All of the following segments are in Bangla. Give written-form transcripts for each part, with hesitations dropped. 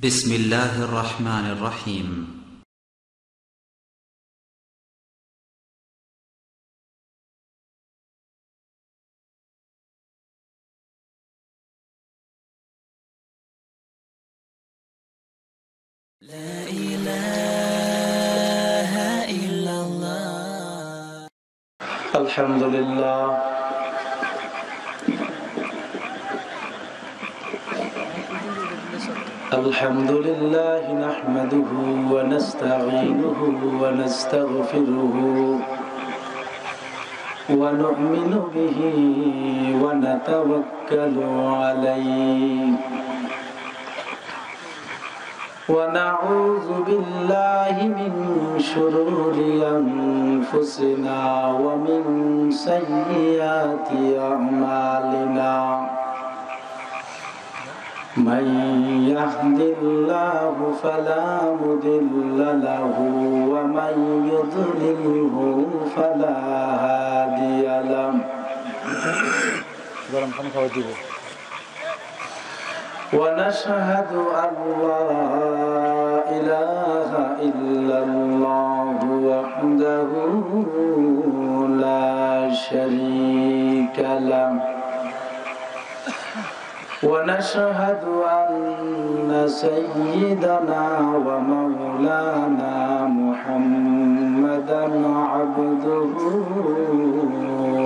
بسم الله الرحمن الرحيم. لا إله إلا الله. الحمد لله الحمد لله نحمده ونستعينه ونستغفره ونؤمن به ونتوكل عليه ونعوذ بالله من شرور أنفسنا ومن سيئات أعمالنا من يهد الله فلا مضل له ومن يضلله فلا هادي له ونشهد أن لا إله إلا الله وحده لا شريك له ونشهد أن سيدنا ومولانا محمدا عبده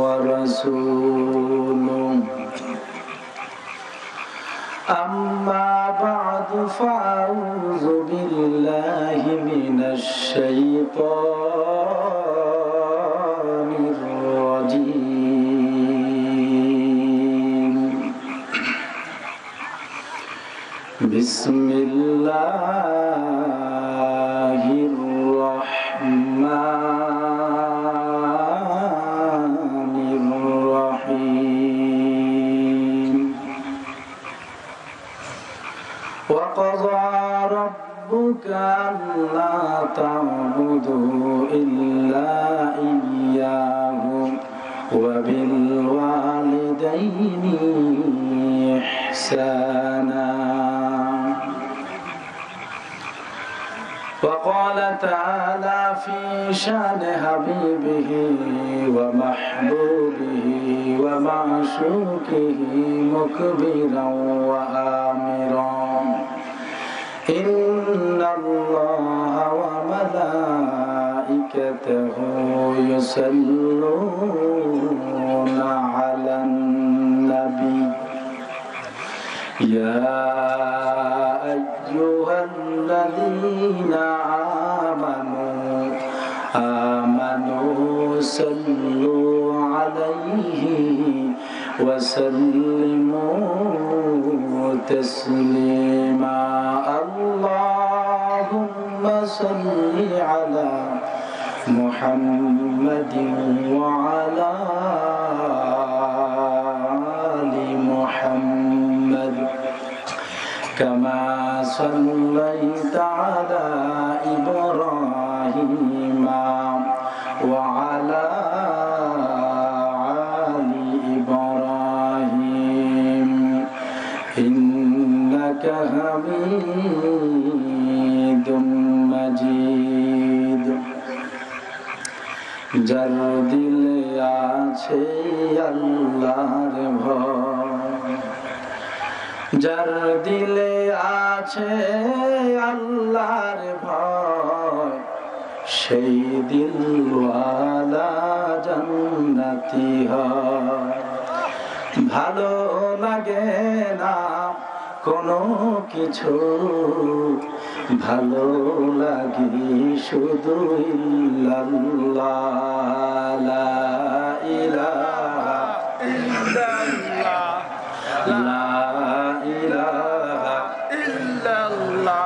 ورسوله أما بعد فأعوذ بالله من الشيطان الرجيم بسم الله الرحمن الرحيم وقضى ربك ألا تعبدوا إلا إياه وبالوالدين إحسانا وقال تعالى في شأن حبيبه ومحبوبه ومعشوقه مكبرا وآمرا إن الله وملائكته يصلون على النبي يا أيها الذين آمنوا صلوا عليه وسلموا تسليما اللهم صل على محمد وعلى آل محمد كما صليت على إبراهيم وعلى آل إبراهيم إنك حميد مجيد যার দিলে আছে আল্লাহর ভয় যার দিলে আছে আল্লাহর ভয় সেই দিলওয়ালা জান্নাতি হয় ভালো লাগে না কোনো কিছু ভালো লাগে শুধু ইল্লাল্লাহ লা ইলাহা ইল্লাল্লাহ লা ইলাহা ইল্লাল্লাহ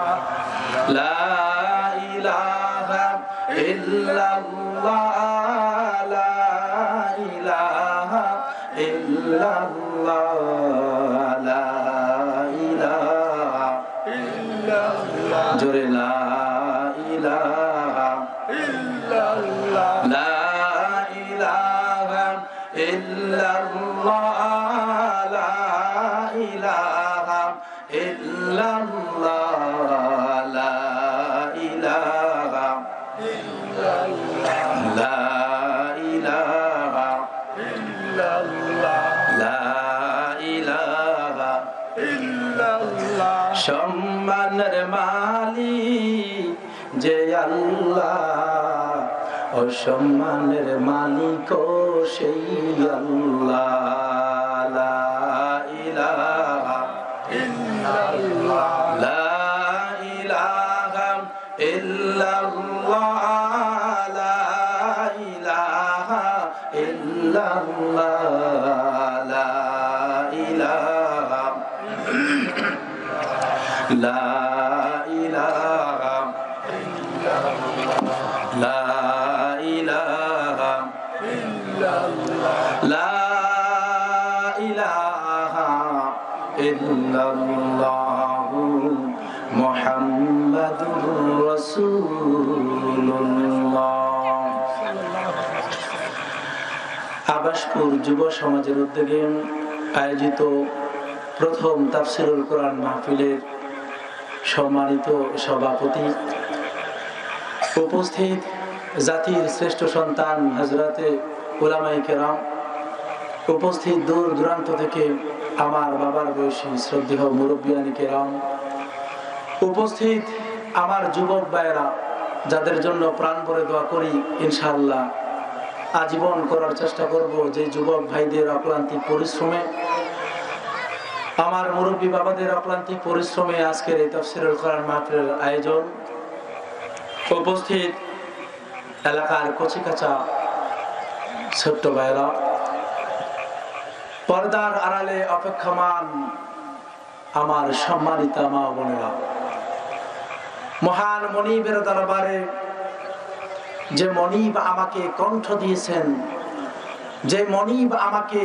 লা ইলাহা ইল্লাল্লাহ লা ইলাহা ইল্লাল্লাহ লা ইলাহা ইল্লাল্লাহ জোরে লা ইলাহা ইল্লাল্লাহ লা ইলাহা ইল্লাল্লাহ লা ইলাহা ইল্লাল্লাহ সম্মানের মালিক যে আল্লাহ, অসম্মানের মালিক সেই আল্লাহ। লা ইলাহা ইল্লাল্লাহ, লা ইলাহা ইল্লাল্লাহ, লা ইলাহা ইল্লাল্লাহ, লা ইলাহা, লা ইলাহা, লা ইলাহা ইল্লাল্লাহ, লা ইলাহা ইল্লাল্লাহ, মুহাম্মাদুর রাসূলুল্লাহ। আবাসপুর যুব সমাজের উদ্যোগে আয়োজিত প্রথম তাফসীরুল কোরআন মাহফিলের সম্মানিত সভাপতি, উপস্থিত জাতির শ্রেষ্ঠ সন্তান হযরতে উলামায়ে কেরাম, উপস্থিত দূর দূরান্ত থেকে আমার বাবার বয়সী শ্রদ্ধেয় মুরব্বিয়ানে কেরাম, উপস্থিত আমার যুবক ভাইয়েরা, যাদের জন্য প্রাণ ভরে দোয়া করি, ইনশাআল্লাহ আজীবন করার চেষ্টা করব যে যুবক ভাইদের অক্লান্তিক পরিশ্রমে, আমার মুরব্বী বাবাদের অক্লান্তিক পরিশ্রমে আজকের এই তাফসীরুল কোরআন মাহফিলের আয়োজন। উপস্থিত এলাকার কচিকাঁচা ছোট্ট ভাইরা, পর্দার আড়ালে অপেক্ষমান আমার সম্মানিত মা বোনেরা, মহান মনিবের দরবারে যে মনিব আমাকে কণ্ঠ দিয়েছেন, যে মনিব আমাকে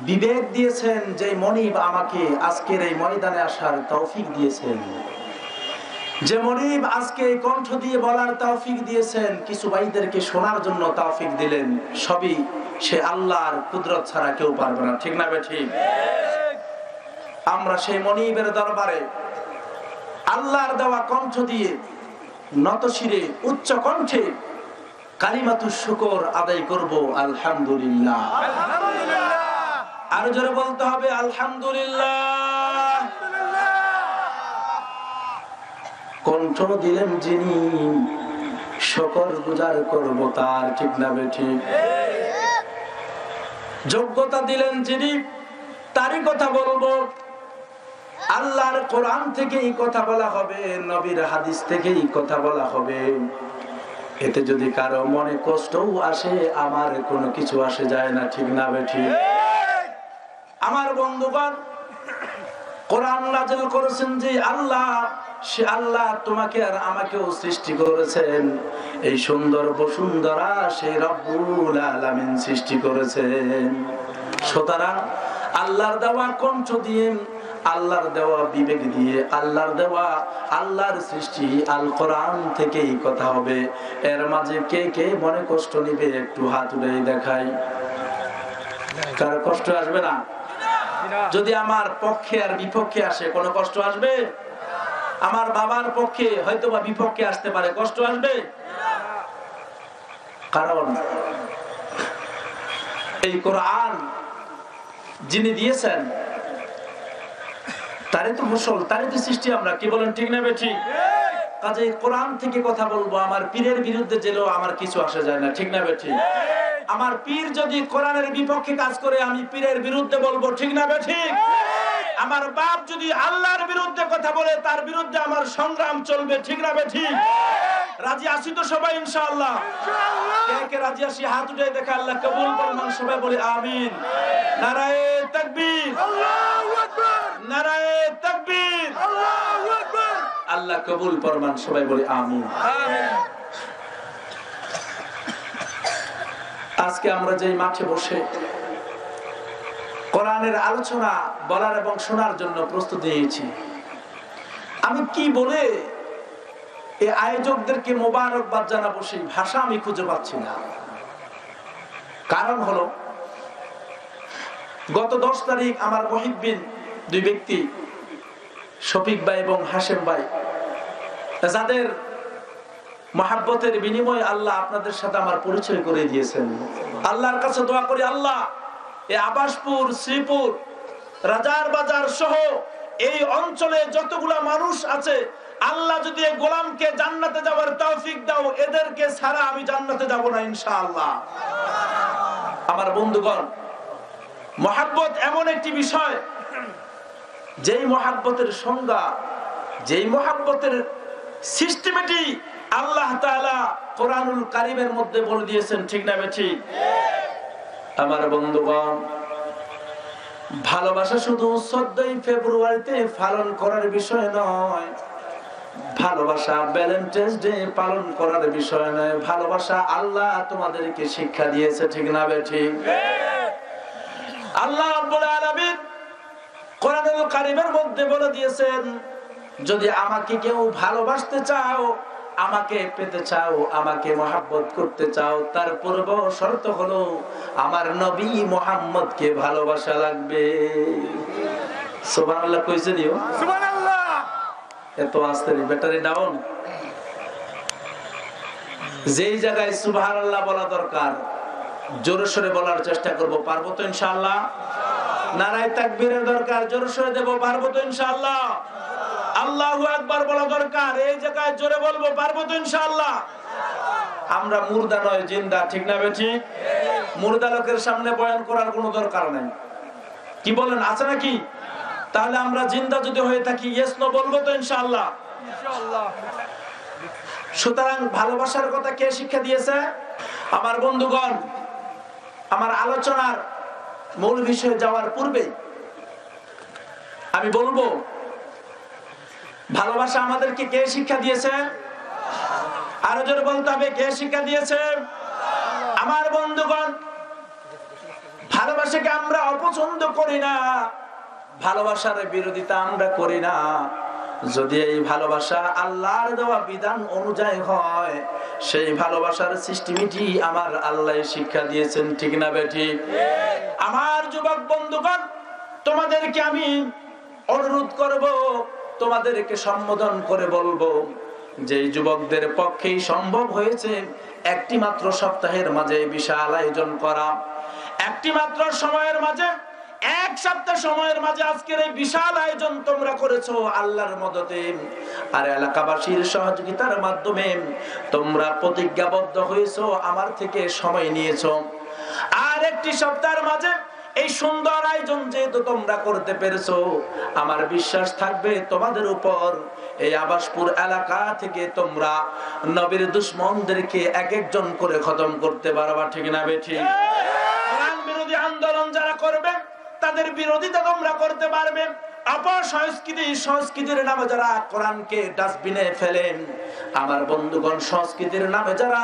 বিবেক দিয়েছেন, যে মনিব আমাকে আজকের এই ময়দানে আসার তৌফিক দিয়েছেন, যে মনিব আজকে কণ্ঠ দিয়ে বলার তৌফিক দিয়েছেন, কিছু ভাইদেরকে শোনার জন্য তৌফিক দিলেন, সবই সে আল্লাহর কুদরত ছাড়া কেউ পারবে না। ঠিক না ঠিক? আমরা সেই মনিবের দরবারে আল্লাহর দেওয়া কণ্ঠ দিয়ে নতশিরে উচ্চ কণ্ঠে কালিমাতুশ শুকর আদায় করব, আলহামদুলিল্লাহ। আর জোরে বলতে হবে আলহামদুলিল্লাহ। কণ্ঠ দিলেন যিনি, শুকর গুজার করব তার। ঠিক না ঠিক? যোগ্যতা দিলেন যিনি, তারই কথা বলবো। আল্লাহর কোরআন থেকেই কথা বলা হবে, নবীর হাদিস থেকেই কথা বলা হবে। এতে যদি কারো মনে কষ্টও আসে, আমার কোনো কিছু আসে যায় না। ঠিক না ঠিক? আমার বন্ধুগণ, কোরআন নাযিল করেছেন যে আল্লাহ, সে আল্লাহ তোমাকে আর আমাকেও সৃষ্টি করেছেন। এই সুন্দর বসুন্ধরা সেই রব্বুল আলামিন সৃষ্টি করেছেন। সুতরাং আল্লাহর দেওয়া কণ্ঠ দিয়ে, আল্লাহর দেওয়া বিবেক দিয়ে, আল্লাহর দেওয়া আল্লাহর সৃষ্টি আল কোরআন থেকেই কথা হবে। এর মাঝে কে কে মনে কষ্ট নিবে একটু হাত উঠেই দেখাই। কার কষ্ট আসবে না? যদি আমার পক্ষে আর বিপক্ষে আসে, কোনো কষ্ট আসবে? আমার বাবার পক্ষে হয়তো বা বিপক্ষে আসতে পারে, কষ্ট আসবে? কারণ এই কোরআন যিনি দিয়েছেন তারে তো মুসল, তারে তো সৃষ্টি আমরা। কি বলেন? ঠিক না ঠিক? কাজে কোরআন থেকে কথা বলবো। আমার পীরের বিরুদ্ধে গেলেও আমার কিছু আসে যায় না। ঠিক না ঠিক? আমার পীর যদি কোরআনের বিপক্ষে কাজ করে, আমি পীরের বিরুদ্ধে বলবো। ঠিক না ঠিক? আমার বাপ যদি আল্লাহর বিরুদ্ধে কথা বলে, তার বিরুদ্ধে আমার সংগ্রাম চলবে। ঠিক না ঠিক? রাজি আছি তো সবাই ইনশাআল্লাহ? কে কে রাজি আছি হাত উঠে দেখা, আল্লাহ কবুল করুন। সবাই বলি আমিন। নারায়ে তাকবীর, আল্লাহু আকবার। নারায়ে তাকবীর, আল্লাহু আকবার। আল্লাহ কবুল ফরমান। সবাই বলি আমিন। আমিন। আজকে আমরা যেই মাঠে বসে কোরআনের আলোচনা বলার এবং শোনার জন্য প্রস্তুতি নিয়েছি, আমি কি বলে এই আয়োজকদেরকে মোবারকবাদ জানাবো সেই ভাষা আমি খুঁজে পাচ্ছি না। কারণ হলো, গত 10 তারিখ আমার মুহিব্বিন দুই ব্যক্তি, শফিক ভাই এবং হাশেম ভাই, যাদের মহাব্বতের বিনিময়ে আল্লাহ আপনাদের সাথে আমার পরিচয় করে দিয়েছেন। আল্লাহর কাছে দোয়া করি, আল্লাহ এই আবাসপুর, শ্রীপুর, রাজার বাজার সহ এই অঞ্চলে যতগুলা মানুষ আছে, আল্লাহ যদি এই গোলামকে জান্নাতে যাওয়ার তৌফিক দাও, এদেরকে ছাড়া আমি জান্নাতে যাব না ইনশাআল্লাহ। আমার বন্ধুগণ, মহাব্বত এমন একটি বিষয়, যেই মহাব্বতের সংজ্ঞা, যেই মহাব্বতের সিস্টেমেটিক আল্লাহ তাআলা কোরআনুল কারীমের মধ্যে বলে দিয়েছেন, ঠিক না ঠিক? আমার বন্ধুগণ, ভালোবাসা শুধু 14ই ফেব্রুয়ারিতে পালন করার বিষয় নয়, ভালোবাসা ভ্যালেন্টাইন্স ডে পালন করার বিষয় নয়, ভালোবাসা আল্লাহ তোমাদেরকে শিক্ষা দিয়েছে, ঠিক না ঠিক? আল্লাহ রাব্বুল আলামিন কোরআনুল কারীমের মধ্যে বলে দিয়েছেন, যদি আমাকে কেউ ভালোবাসতে চাও, আমাকে পেতে চাও, আমাকে মহব্বত করতে চাও, তার পূর্ব শর্ত হলো আমার নবী মুহাম্মদকে ভালোবাসা লাগবে। সুবহানাল্লাহ কইছে দিও, সুবহানাল্লাহ। এত আস্তে ব্যাটারি ডাউন। যেই জায়গায় সুবহানাল্লাহ বলা দরকার জোরে সোরে বলার চেষ্টা করব, পারবো তো ইনশাআল্লাহ? নারায়ে তাকবীরের দরকার, জোরে সোরে দেব, পারবো তো ইনশাআল্লাহ? আল্লাহু আকবার বলা দরকার, এই জায়গায় জোরে বলবো, পারবো তো ইনশাআল্লাহ? আমরা মুর্দা নয়, জিন্দা, ঠিক না ঠিক? মুর্দা লোকের সামনে বয়ান করার কোনো দরকার নাই, কি বলেন, আছে নাকি? তাহলে আমরা জিন্দা যদি হয়ে থাকি, ইয়েস নো বলবো তো ইনশাআল্লাহ? ইনশাআল্লাহ। সুতরাং ভালোবাসার কথা কে শিক্ষা দিয়েছে? আমার বন্ধুগণ, আমার আলোচনার মূল বিষয়ে যাওয়ার পূর্বে আমি বলবো, ভালোবাসা আমাদেরকে কে শিক্ষা দিয়েছে? আরো জোরে বলতে হবে, কে শিক্ষা দিয়েছে? আমার বন্ধুগণ, ভালোবাসাকে আমরা অপছন্দ করি না, ভালোবাসার বিরোধিতা আমরা করি না। যদি এই ভালোবাসা আল্লাহর দেওয়া বিধান অনুযায়ী হয়, সেই ভালোবাসার সিস্টেমটি আমার আল্লাহ শিক্ষা দিয়েছেন, ঠিক না বেঠিক? আমার যুবক বন্ধুগণ, তোমাদেরকে আমি অনুরোধ করব, তোমাদেরকে সম্বোধন করে বলবো, যে যুবকদের পক্ষেই সম্ভব হয়েছে একটি মাত্র সপ্তাহের মাঝে বিশাল আয়োজন করা, একটি মাত্র সময়ের মাঝে, এক সপ্তাহ সময়ের মাঝে আজকের এই বিশাল আয়োজন তোমরা করেছো আল্লাহর মদতে আর এলাকাবাসীর সহযোগিতার মাধ্যমে। তোমরা প্রতিজ্ঞাবদ্ধ হয়েছো, আমার থেকে সময় নিয়েছো, আর একটি সপ্তাহের মাঝে এই সুন্দর আয়োজন যেহেতু তোমরা করতে পেরেছো, আমার বিশ্বাস থাকবে তোমাদের উপর এই আবাসপুর এলাকা থেকে তোমরা নবীর দুশমনদেরকে এক একজন করে খতম করতে পারবা, ঠিক না বেঠিক? কোরআন বিরোধী আন্দোলন যারা করবে তাদের বিরোধিতা তোমরা করতে পারবে। সংস্কৃতির নামে যারা কোরআনকে ডাস্টবিনে ফেলেন, আমার বন্ধুগণ, সংস্কৃতির নামে যারা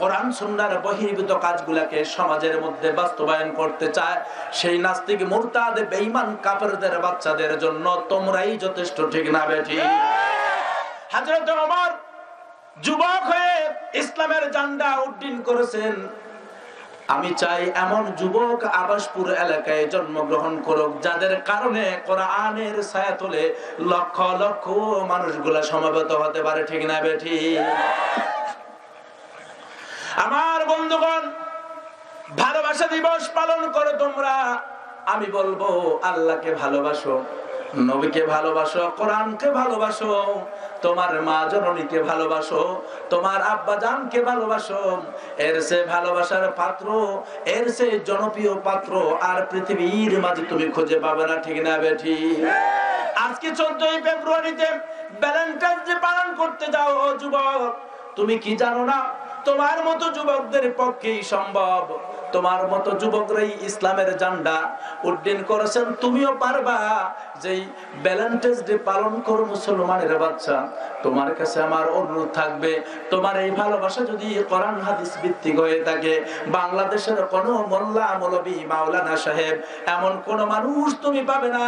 কোরআন সুন্নাহর বহির্ভূত কাজগুলোকে সমাজের মধ্যে বাস্তবায়ন করতে চায়, সেই নাস্তিক মুরতাদ বেঈমান কাফেরদের বাচ্চাদের জন্য তোমরাই যথেষ্ট, ঠিক না বেঠিক? হযরত ওমর যুবক হয়ে ইসলামের ঝান্ডা উড্ডীন করেছেন। আমি চাই এমন যুবক আবাসপুর এলাকায় জন্মগ্রহণ করুক, যাদের কারণে কোরআনের ছায়াতলে লক্ষ লক্ষ মানুষগুলা সমবেত হতে পারে, ঠিক না বেঠিক? আমার বন্ধুগণ, ভালোবাসা দিবস পালন করো তোমরা। আমি বলবো, আল্লাহকে ভালোবাসো, নবীকে ভালোবাসো, কোরআনকে ভালোবাসো, তোমার মা জননীকে ভালোবাসো, তোমার আব্বা জানকে ভালোবাসো। এর সে ভালোবাসার পাত্র, এর সে জনপ্রিয় পাত্র আর পৃথিবীর মাঝে তুমি খুঁজে পাবে না, ঠিক না বেঠিক? আজকে 14ই ফেব্রুয়ারিতে ভ্যালেন্টাইন্স ডে পালন করতে যাও যুবক, তুমি কি জানো না তোমার মতো যুবকদের পক্ষেই সম্ভব, তোমার মতো যুবকরাই ইসলামের ঝান্ডা উড্ডীন করেছেন। তুমিও পারবা। যেই ভ্যালেন্টাইন্স ডে পালন করো মুসলমানের বাচ্চা, তোমার কাছে আমার অনুরোধ থাকবে, তোমার এই ভালোবাসা যদি কোরআন হাদিস ভিত্তিক হয়ে থাকে, বাংলাদেশের কোন মোল্লা মৌলবী মাওলানা সাহেব এমন কোন মানুষ তুমি পাবে না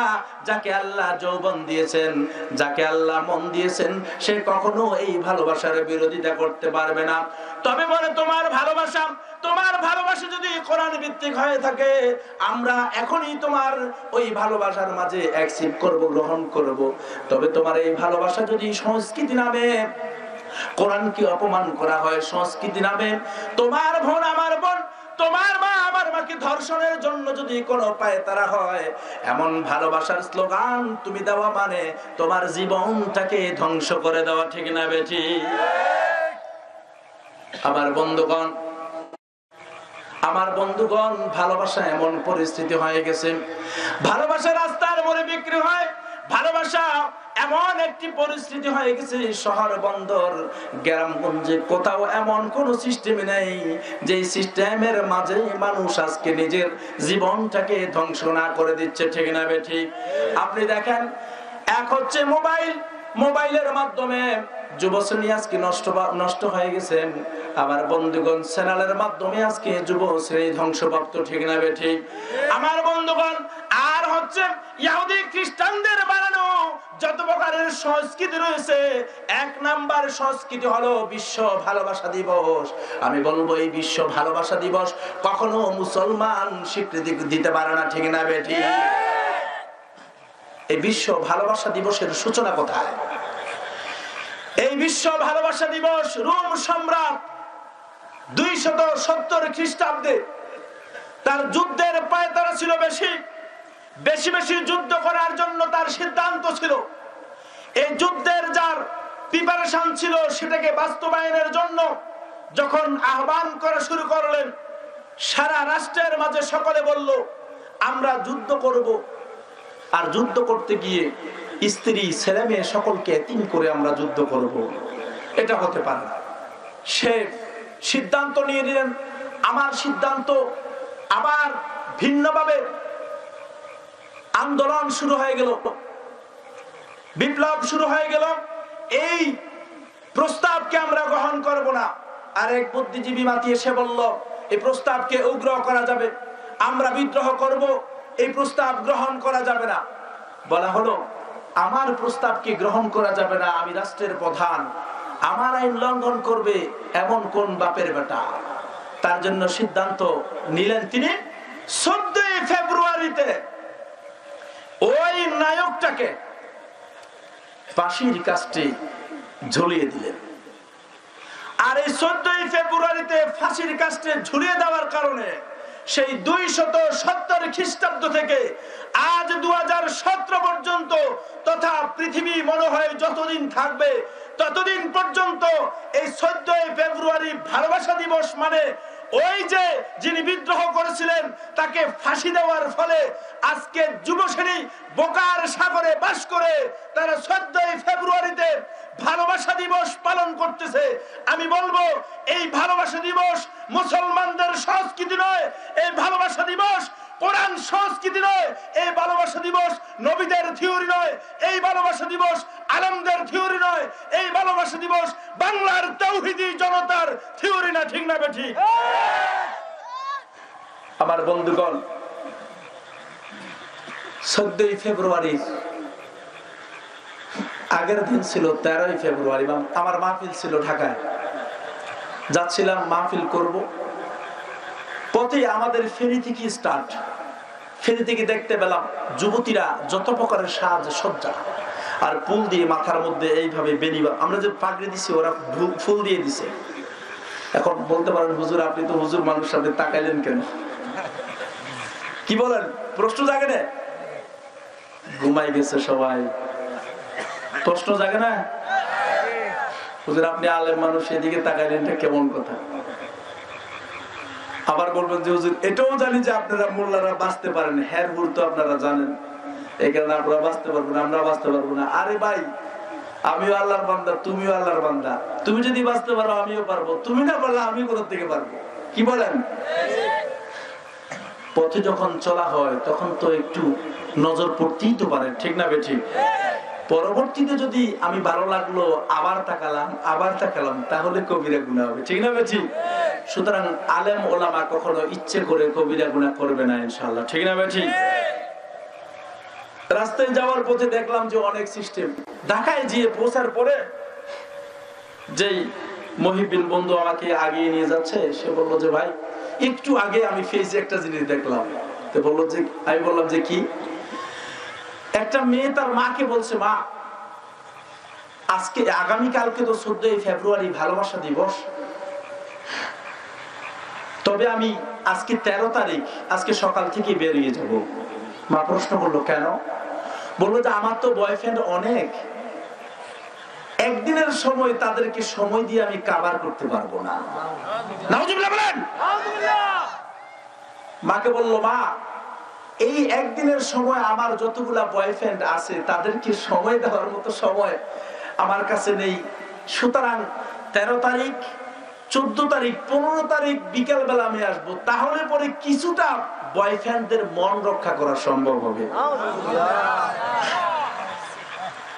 যাকে আল্লাহ যৌবন দিয়েছেন, যাকে আল্লাহ মন দিয়েছেন, সে কখনো এই ভালোবাসার বিরোধিতা করতে পারবে না। তবে বলে তোমার ভালোবাসা যদি কোরআন ভিত্তিক হয়ে থাকে, আমরা এখনই তোমার ওই ভালোবাসার মাঝে অ্যাকসেপ্ট করব, গ্রহণ করব। তবে তোমার এই ভালোবাসা যদি সংস্কৃতি নামে কোরআনকে অপমান করা হয়, সংস্কৃতি নামে তোমার বোন আমার বোন, তোমার মা আমার মাকে ধর্ষণের জন্য যদি কোনো পায়তারা হয়, এমন ভালোবাসার স্লোগান তুমি দেওয়া মানে তোমার জীবনটাকে ধ্বংস করে দেওয়া, ঠিক না বেটি? আমার বন্ধুগণ ভালোবাসা এমন পরিস্থিতি হয়ে গেছে, ভালোবাসা রাস্তার মোড়ে বিক্রি হয়, ভালোবাসা এমন একটি পরিস্থিতি হয়ে গেছে শহর বন্দর গ্রামগঞ্জে কোথাও এমন কোন সিস্টেম নেই যে সিস্টেমের মাঝে মানুষ আজকে নিজের জীবনটাকে ধ্বংস না করে দিচ্ছে, ঠিক না বেঠিক? আপনি দেখেন, এক হচ্ছে মোবাইলের মাধ্যমে যুবশ্রেণী আজকে নষ্ট হয়ে গেছে। আমার বন্ধুগণ চ্যানেলের মাধ্যমে আজকে যুবশ্রেণী ধ্বংসপ্রাপ্ত, ঠিক না বেঠিক? আমার বন্ধুগণ আর হচ্ছে ইহুদি খ্রিস্টানদের বানানো যত প্রকারের সংস্কৃতি রয়েছে, এক নাম্বার সংস্কৃতি হলো বিশ্ব ভালোবাসা দিবস। আমি বলবো এই বিশ্ব ভালোবাসা দিবস কখনো মুসলমান স্বীকৃতি দিতে পারে না, ঠিক না বেঠিক? এই বিশ্ব ভালোবাসা দিবসের সূচনা কোথায়? এই বিশ্ব ভালোবাসা দিবস রোম সম্রাট 270 খ্রিস্টাব্দে তার যুদ্ধের পায়তারা ছিল বেশি যুদ্ধ করার জন্য তার সিদ্ধান্ত ছিল। এই যুদ্ধের যার প্রিপারেশন ছিল সেটাকে বাস্তবায়নের জন্য যখন আহ্বান করা শুরু করলেন, সারা রাষ্ট্রের মাঝে সকলে বলল আমরা যুদ্ধ করব, আর যুদ্ধ করতে গিয়ে স্ত্রী ছেলে মেয়ে সকলকে এতিম করে আমরা যুদ্ধ করব, এটা হতে পারে না। সে সিদ্ধান্ত নিয়ে নিলেন, আমার সিদ্ধান্ত। আবার ভিন্নভাবে আন্দোলন শুরু হয়ে গেল, বিপ্লব শুরু হয়ে গেল। এই প্রস্তাবকে আমরা গ্রহণ করব না। আর এক বুদ্ধিজীবী মাতি এসে বলল এই প্রস্তাবকে উগ্র করা যাবে, আমরা বিদ্রোহ করব, এই প্রস্তাব গ্রহণ করা যাবে না। বলা হলো আমার প্রস্তাবকে গ্রহণ করা যাবে না, আমি রাষ্ট্রের প্রধান, আমার আইন লঙ্ঘন করবে এমন কোন বাপের বেটা? তার জন্য সিদ্ধান্ত নিলেন তিনি 14 ফেব্রুয়ারিতে ওই নায়কটাকে ফাঁসির কাস্টে ঝুলিয়ে দিলেন। আর এই 14 ফেব্রুয়ারিতে ফাঁসির কাস্টে ঝুলিয়ে দেওয়ার কারণে সেই 270 খ্রিস্টাব্দ থেকে আজ 2017 পর্যন্ত তথা পৃথিবী মনে হয় যতদিন থাকবে ততদিন পর্যন্ত এই 14 ফেব্রুয়ারি ভালোবাসা দিবস মানে ওই যে যিনি বিদ্রোহ করেছিলেন তাকে ফাঁসি দেওয়ার ফলে আজকে যুবশ্রেণী বোকার সাগরে বাস করে তারা 14 ফেব্রুয়ারিতে ভালোবাসা দিবস পালন করতেছে। আমি বলবো এই ভালোবাসা দিবস মুসলমানদের সংস্কৃতি নয়, এই ভালোবাসা দিবস কোরআন সংস্কৃতি নয়, এই ভালোবাসা দিবস নবীদের থিওরি নয়, এই ভালোবাসা দিবস আলেমদের থিওরি নয়, এই ভালোবাসা দিবস বাংলার তাওহীদি জনতার থিওরি না, ঠিক না বেঠিক? আমার বন্ধুগণ 14 ফেব্রুয়ারি আগের দিন ছিল 13 ফেব্রুয়ারি, আমার মাহফিল ছিল ঢাকায়, যাচ্ছিলাম মাহফিল করব। পথে আমাদের ফেরি থেকে স্টার্ট, ফেরি থেকে দেখতে পেলাম যুবতীরা যত প্রকারের সাজ সজ্জা আর ফুল দিয়ে মাথার মধ্যে এইভাবে বেনিবা, আমরা যে পাগড়ি দিছি ওরা ফুল দিয়ে দিছে। এখন বলতে পারেন হুজুর আপনি তো হুজুর মানুষ সাথে তাকাইলেন কেন? কি বলেন? প্রশ্ন জাগে না? ঘুমাই গেছে সবাই, প্রশ্ন জাগে না? হুজুর আপনি আলেম মানুষ এদিকে তাকাইলেন, কেমন কথা? আবার বলবেন যে হুজুর এটাও জানি যে আপনারা মোল্লারা বাঁচতে পারেন, হ্যার হুর তো আপনারা জানেন, এই কারণে আপনারা বাঁচতে পারবো না, আমরা বাঁচতে পারবো না। আরে ভাই আমিও আল্লাহর বান্দা, তুমিও আল্লাহর বান্দা, তুমি যদি বাঁচতে পারো আমিও পারবো, তুমি না পারলে আমি কোথা থেকে পারবো? কি বলেন? পথে যখন চলা হয় তখন তো একটু নজর পড়তেই তো পারে, ঠিক না বেঠিক? পরবর্তীতে যদি আমি ভালো লাগলো আবার তাকালাম তাহলে কবিরা গুনাহ হবে, ঠিক না বেঠিক? সুতরাং আলেম ওলামা কখনো ইচ্ছে করে কবিরা গুনাহ করবে না ইনশাআল্লাহ, ঠিক না বেঠিক? রাস্তায় যাওয়ার পথে দেখলাম যে অনেক সিস্টেম। ঢাকায় গিয়ে পৌঁছার পরে যেই মহিবিল বন্ধু আমাকে আগিয়ে নিয়ে যাচ্ছে, সে বললো যে ভাই একটু আগে আমি ফেসে একটা জিনিস দেখলাম। তো বললো যে, আমি বললাম যে কি? একটা মেয়ে তার মাকে বলছে, মা আজকে আগামীকালকে তো 14 ফেব্রুয়ারি ভালোবাসা দিবস, তবে আমি আজকে 13 তারিখ, আজকে সকাল থেকে বেরিয়ে যাব। মা প্রশ্ন করলো কেন? বললো যে আমার তো বয়ফ্রেন্ড অনেক, একদিনের সময় তাদেরকে সময় দিয়ে আমি কভার করতে পারবো না। নাউজুবিল্লাহ বলেন। মাকে বললো মা এই একদিনের সময় আমার যতগুলা বয়ফ্রেন্ড আছে তাদেরকে সময় দেওয়ার মতো সময় আমার কাছে নেই, সুতরাং 13 তারিখ 14 তারিখ 15 তারিখ বিকেল বেলা আমি আসবো, তাহলে পরে কিছুটা বয়ফ্রেন্ডদের মন রক্ষা করা সম্ভব হবে।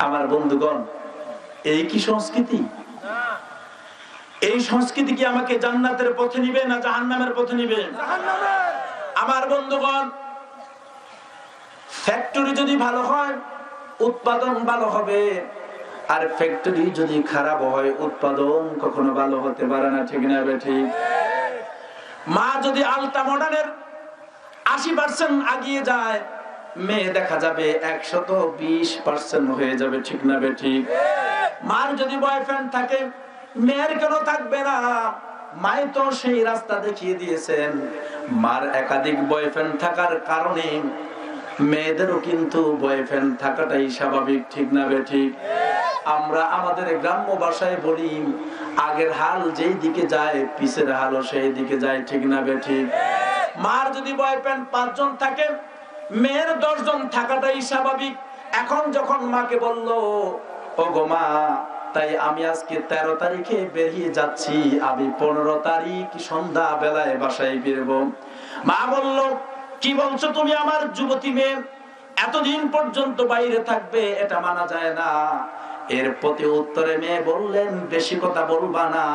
আমার বন্ধুগণ, এই কি সংস্কৃতি? এই সংস্কৃতি কি আমাকে জান্নাতের পথে নিবে না জাহান্নামের পথে নিবে? আমার বন্ধুগণ, ফ্যাক্টরি যদি ভালো হয় উৎপাদন ভালো হবে, আর ফ্যাক্টরি যদি খারাপ হয় উৎপাদন কখনো ভালো হতে পারে না, ঠিক না ঠিক? মা যদি আলটা মডার্নের 80% আগিয়ে যায়, মেয়ে দেখা যাবে 120% হয়ে যাবে, ঠিক না ঠিক? মার যদি বয়ফ্রেন্ড থাকে, মেয়ের কেন থাকবে না? মাই তো সেই রাস্তা দেখিয়ে দিয়েছেন। মার একাধিক বয়ফ্রেন্ড থাকার কারণে মেয়েদেরও কিন্তু বয়ফ্রেন্ড থাকাটাই স্বাভাবিক, ঠিক না ঠিক? আমরা আমাদের গ্রাম্য ভাষায় বলি আগের হাল যেই দিকে যায় পিছের হালও সেই দিকে যায়, ঠিক না ঠিক? মার যদি বয়ফ্রেন্ড 5 জন থাকে, মেয়ের 10 জন থাকাটাই স্বাভাবিক। এখন যখন মাকে বললো ও গো মা, তাই আমি আজকে 13 তারিখে বেরিয়ে যাচ্ছি, আমি 15 তারিখ সন্ধ্যা বেলায় বাসায় ফিরবো। মা বলল কি বলছো তুমি? আমার যুবতী মেয়ে এতদিন পর্যন্ত বাইরে থাকবে, এটা মানা যায় না। এর প্রতি উত্তরে মেয়ে বললেন বেশি কথা বলবা না,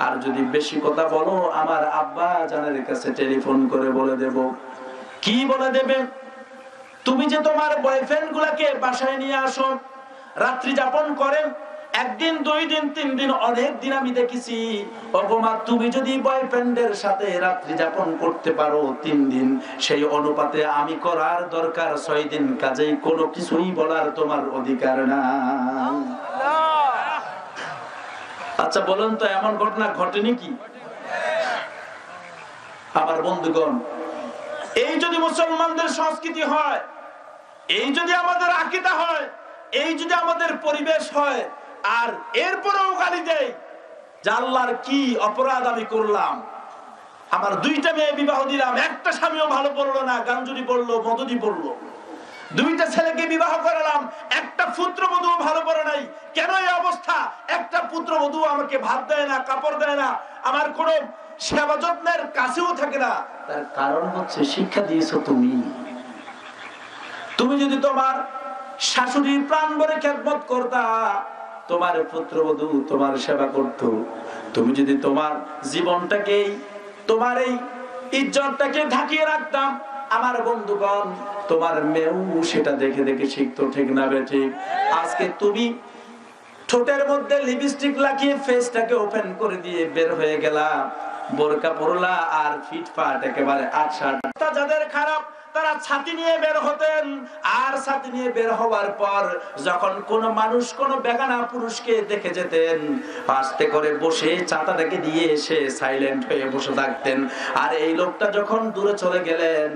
আর যদি বেশি কথা বলো আমার আব্বা জানের কাছে টেলিফোন করে বলে দেব। কি বলে দেবে? তুমি যে তোমার বয়ফ্রেন্ড গুলাকে বাসায় নিয়ে আসো, রাত্রি যাপন করেন, 1 দিন 2 দিন 3 দিন, অনেক দিন আমি দেখেছি। ওগোমা, তুমি যদি বয়ফ্রেন্ডের সাথে রাত্রি যাপন করতে পারো 3 দিন, সেই অনুপাতে আমি করার দরকার 6 দিন, কাজেই কোনো কিছুই বলার তোমার অধিকার না। আচ্ছা বলেন তো, এমন ঘটনা ঘটেনি কি? আমার বন্ধুগণ, এই যদি মুসলমানদের সংস্কৃতি হয়, এই যদি আমাদের আকীদা হয়, এই যদি আমাদের পরিবেশ হয়, আর এরপরেও গালি দেয় যে আল্লাহর কি অপরাধ আমি করলাম, আমার 2টা মেয়ে বিবাহ দিলাম, একটা স্বামীও ভালো পড়লো না, গাঞ্জুরি পড়লো, মদুদি পড়লো, 2টা ছেলেকে বিবাহ করালাম, একটা পুত্রবধূ ভালো পড়ে নাই, কেন এই অবস্থা? একটা পুত্রবধূ আমাকে ভাত দেয় না, কাপড় দেয় না, আমার কোনো সেবা যত্নের কাছেও থাকে না। তার কারণ হচ্ছে শিক্ষা দিয়েছো তুমি। তুমি যদি তোমার শাশুড়ির প্রাণ ভরে খেদমত করতা, তোমার পুত্রবধূ তোমার সেবা করত। তুমি যদি তোমার জীবনটাকে, তোমার এই ইজ্জতটাকে ঢাকিয়ে রাখতাম, আমার বন্ধুগণ, তোমার মেয়েও সেটা দেখে দেখে শিখতো, ঠিক না ঠিক? আজকে তুমি ঠোঁটের মধ্যে লিপস্টিক লাগিয়ে ফেসটাকে ওপেন করে দিয়ে বের হয়ে গেলা, বোরকা পরলা আর ফিটফাট একেবারে 8-8। যাদের খারাপ তারা ছাতি নিয়ে বের হতেন, আর ছাতি নিয়ে বের হওয়ার পর যখন কোন মানুষ কোন বেগানা পুরুষকে দেখে যেতেন, আস্তে করে বসে ছাতাটাকে দিয়ে এসে সাইলেন্ট হয়ে বসে থাকতেন। আর এই লোকটা যখন দূরে চলে গেলেন,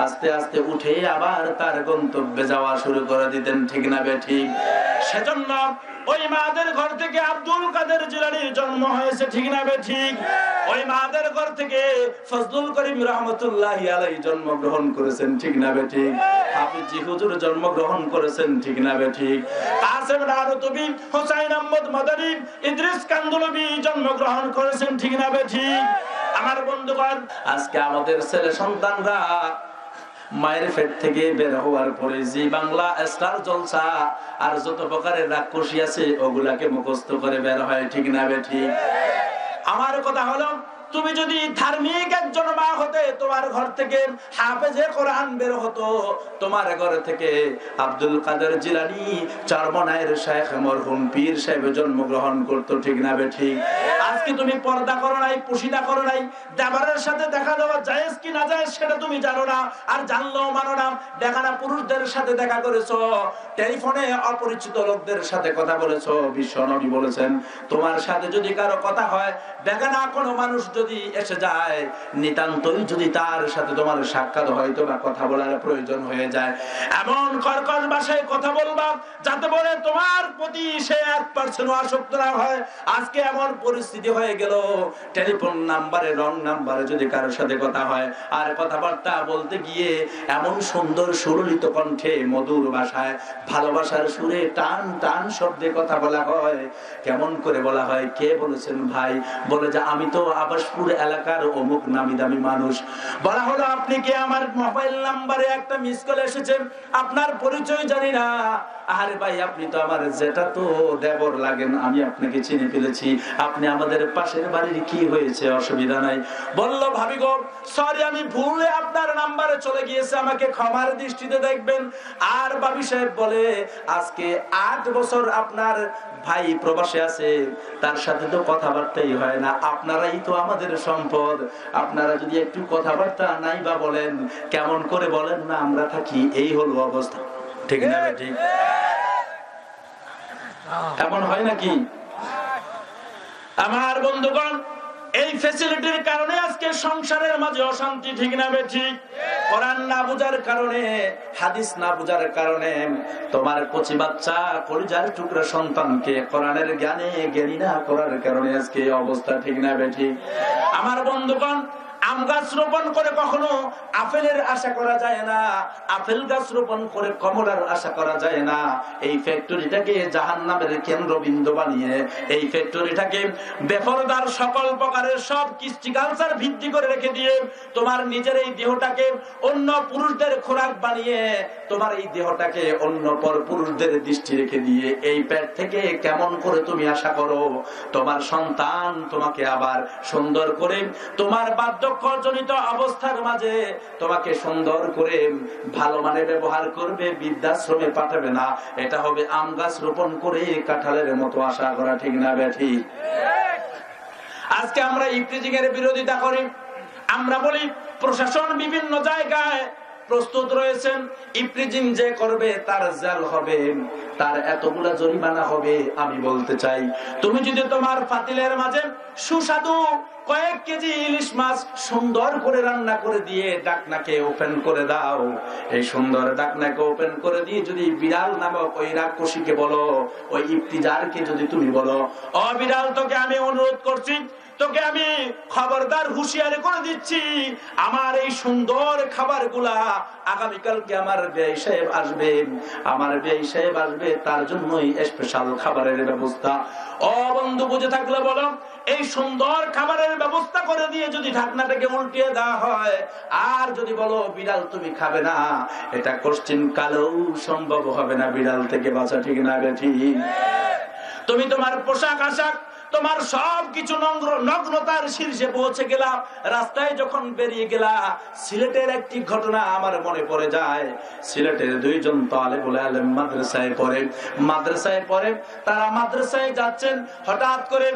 আস্তে আস্তে উঠে আবার তার গন্তব্যে যাওয়া শুরু করে দিতেন, ঠিক না ঠিক? সেজন্য ওই মাদের ঘর থেকে আব্দুল কাদের জিলানীর জন্ম হয়েছে, ঠিক না ঠিক? ওই মাদের ঘর থেকে ফজলুল করিম রহমতুল্লাহি আলাইহি জন্মগ্রহণ করেছেন, ঠিক না ঠিক? হাফিজি হুজুর জন্মগ্রহণ করেছেন, ঠিক না ঠিক? কাসেম নানুতুবি, হুসাইন আহমদ মাদানী, ইদ্রিস কান্দুলবি জন্মগ্রহণ করেছেন, ঠিক না ঠিক? আমার বন্ধুগণ, আজকে আমাদের ছেলে সন্তানরা মায়ের পেট থেকে বের হওয়ার পরে জি বাংলা, স্টার জলসা আর যত প্রকারের রাক্ষসী আছে ওগুলাকে মুখস্থ করে বের হয়, ঠিক না ঠিক? আমার কথা হলো, তুমি যদি ধার্মিক একজন মা হতে, তোমার ঘর থেকে হাফেজে কোরআন বের হতো, তোমার ঘর থেকে আব্দুল কাদের জিলানী চরমনায়ের শাইখ মরহুম পীর সাহেব জন্মগ্রহণ করতো, ঠিক না ঠিক? আজকে তুমি পর্দা করো নাই, পুশিদা করো নাই, দেবারের সাথে দেখা দেওয়া জায়েজ কি না জায়েজ সেটা তুমি জানো না, আর জানলেও মানো না। বেগানা পুরুষদের সাথে দেখা করেছো, টেলিফোনে অপরিচিত লোকদের সাথে কথা বলেছো। বিশ্ব নবী বলেছেন, তোমার সাথে যদি কারো কথা হয়, বেগানা কোনো মানুষ যদি এসে যায়, নিতান্তই যদি তার সাথে তোমার সাক্ষাৎ হয়তো বা কথা বলার প্রয়োজন হয়ে যায়, এমন কর্কশ ভাষায় কথা বলবা যাতে বলে তোমার প্রতি সে 1% আসক্ত না হয়। আজকে এমন পরিস্থিতি হয়ে গেল, টেলিফোন নাম্বারে রং নাম্বারে যদি কারোর সাথে কথা হয়, আর কথাবার্তা বলতে গিয়ে এমন সুন্দর সুললিত কণ্ঠে মধুর ভাষায় ভালোবাসার সুরে টান টান শব্দে কথা বলা হয়। কেমন করে বলা হয়? কে বলেছেন ভাই? বলে যে আমি তো আবাসপুর এলাকার অমুক নামি দামি মানুষ। বলা হলো আপনি কি? আমার মোবাইল নাম্বারে একটা মিস কল এসেছে, আপনার পরিচয় জানি না। আরে ভাই, আপনি তো আমার যেটা তো দেবর লাগেন, আমি আপনাকে চিনে ফেলেছি, আপনি আমাদের পাশের বাড়ির, কি হয়েছে? অসুবিধা নাই। বলল ভাবি গো, সরি, আমি ভুলে আপনার নাম্বারে চলে গিয়েছে, আমাকে ক্ষমার দৃষ্টিতে দেখবেন। আর ভাবি সাহেব বলে আজকে 8 বছর আপনার ভাই প্রবাসে আছে, তার সাথে তো কথাবার্তাই হয় না, আপনারাই তো আমাদের সম্পদ, আপনারা যদি একটু কথাবার্তা নাই বা বলেন, কেমন করে বলেন না আমরা থাকি, এই হলো অবস্থা। ঠিক না? ঠিক এমন হয় নাকি? আমার বন্ধুগণ, এই ফ্যাসিলিটির কারণে আজকে সংসারের মাঝে অশান্তি। ঠিক না ঠিক? কোরআন না বুঝার কারণে, হাদিস না বুঝার কারণে তোমার কচি বাচ্চা কলিজার টুকরা সন্তানকে কোরআনের জ্ঞানে জ্ঞানী না করার কারণে আজকে এই অবস্থা। ঠিক না ঠিক? আমার বন্ধুগণ, আম গাছ রোপণ করে কখনো আপেলের আশা করা যায় না, আপেল গাছ রোপণ করে কমলার আশা করা যায় না। এই ফ্যাক্টরিটাকে জাহান্নামের কেন্দ্রবিন্দু বানিয়ে, এই ফ্যাক্টরিটাকে বেপরদার সকল প্রকারের সব কৃষ্টিকালচার ভিত্তি করে রেখে দিয়ে তোমার নিজের এই দেহটাকে অন্য পুরুষদের খোরাক বানিয়ে, তোমার এই দেহটাকে অন্য পর পুরুষদের দৃষ্টি রেখে দিয়ে এই পেট থেকে কেমন করে তুমি আশা করো তোমার সন্তান তোমাকে আবার সুন্দর করে তোমার বার্ধক্যজনিত অবস্থার মাঝে তোমাকে সুন্দর করে ভালো মানে ব্যবহার করবে, বৃদ্ধাশ্রমে পাঠাবে না। এটা হবে আম গাছ রোপণ করে কাঁঠালের মতো আশা করা। ঠিক না ব্যাঠি? আজকে আমরা ইফটিজিং এর বিরোধিতা করি, আমরা বলি প্রশাসন বিভিন্ন জায়গায় প্রস্তুত রয়েছেন, ইফটিজিং যে করবে তার জেল হবে, তার এতগুলা জরিমানা হবে। আমি বলতে চাই, তুমি যদি তোমার পাতিলের মাঝে সুস্বাদু কয়েক কেজি ইলিশ মাছ সুন্দর করে রান্না করে দিয়ে ডাকনাকে ওপেন করে দাও, এই সুন্দর ডাকনাকে ওপেন করে দিয়ে যদি বিড়াল নামক ওই রাক্ষসীকে বলো, ওই ইফতিজারকে যদি তুমি বলো, ও বিড়াল, তোকে আমি অনুরোধ করছি, তোকে আমি খবরদার হুঁশিয়ারি করে দিচ্ছি, আমার এই সুন্দর খাবারগুলা আগামীকালকে আমার বেয়াই সাহেব আসবে, আমার বেয়াই সাহেব আসবে, তার জন্যই স্পেশাল খাবারের ব্যবস্থা। ও বন্ধু, বুঝে থাকলে বলো, এই সুন্দর খাবারের ব্যবস্থা করে দিয়ে যদি ঢাকনাটাকে উল্টিয়ে দেওয়া হয়, আর যদি বলো বিড়াল তুমি খাবে না, এটা কোশ্চিন কালেও সম্ভব হবে না বিড়াল থেকে বাঁচা। ঠিক না ঠিক? তুমি তোমার পোশাক আশাক, তোমার সবকিছু নগ্নতার শীর্ষে পৌঁছে গেলা, রাস্তায় যখন বেরিয়ে গেলা, সিলেটের একটি ঘটনা আমার মনে পড়ে যায়। সিলেটের 2 জন তালেবুল ইলম মাদ্রাসায় পড়ে, তারা মাদ্রাসায় যাচ্ছেন, হঠাৎ করে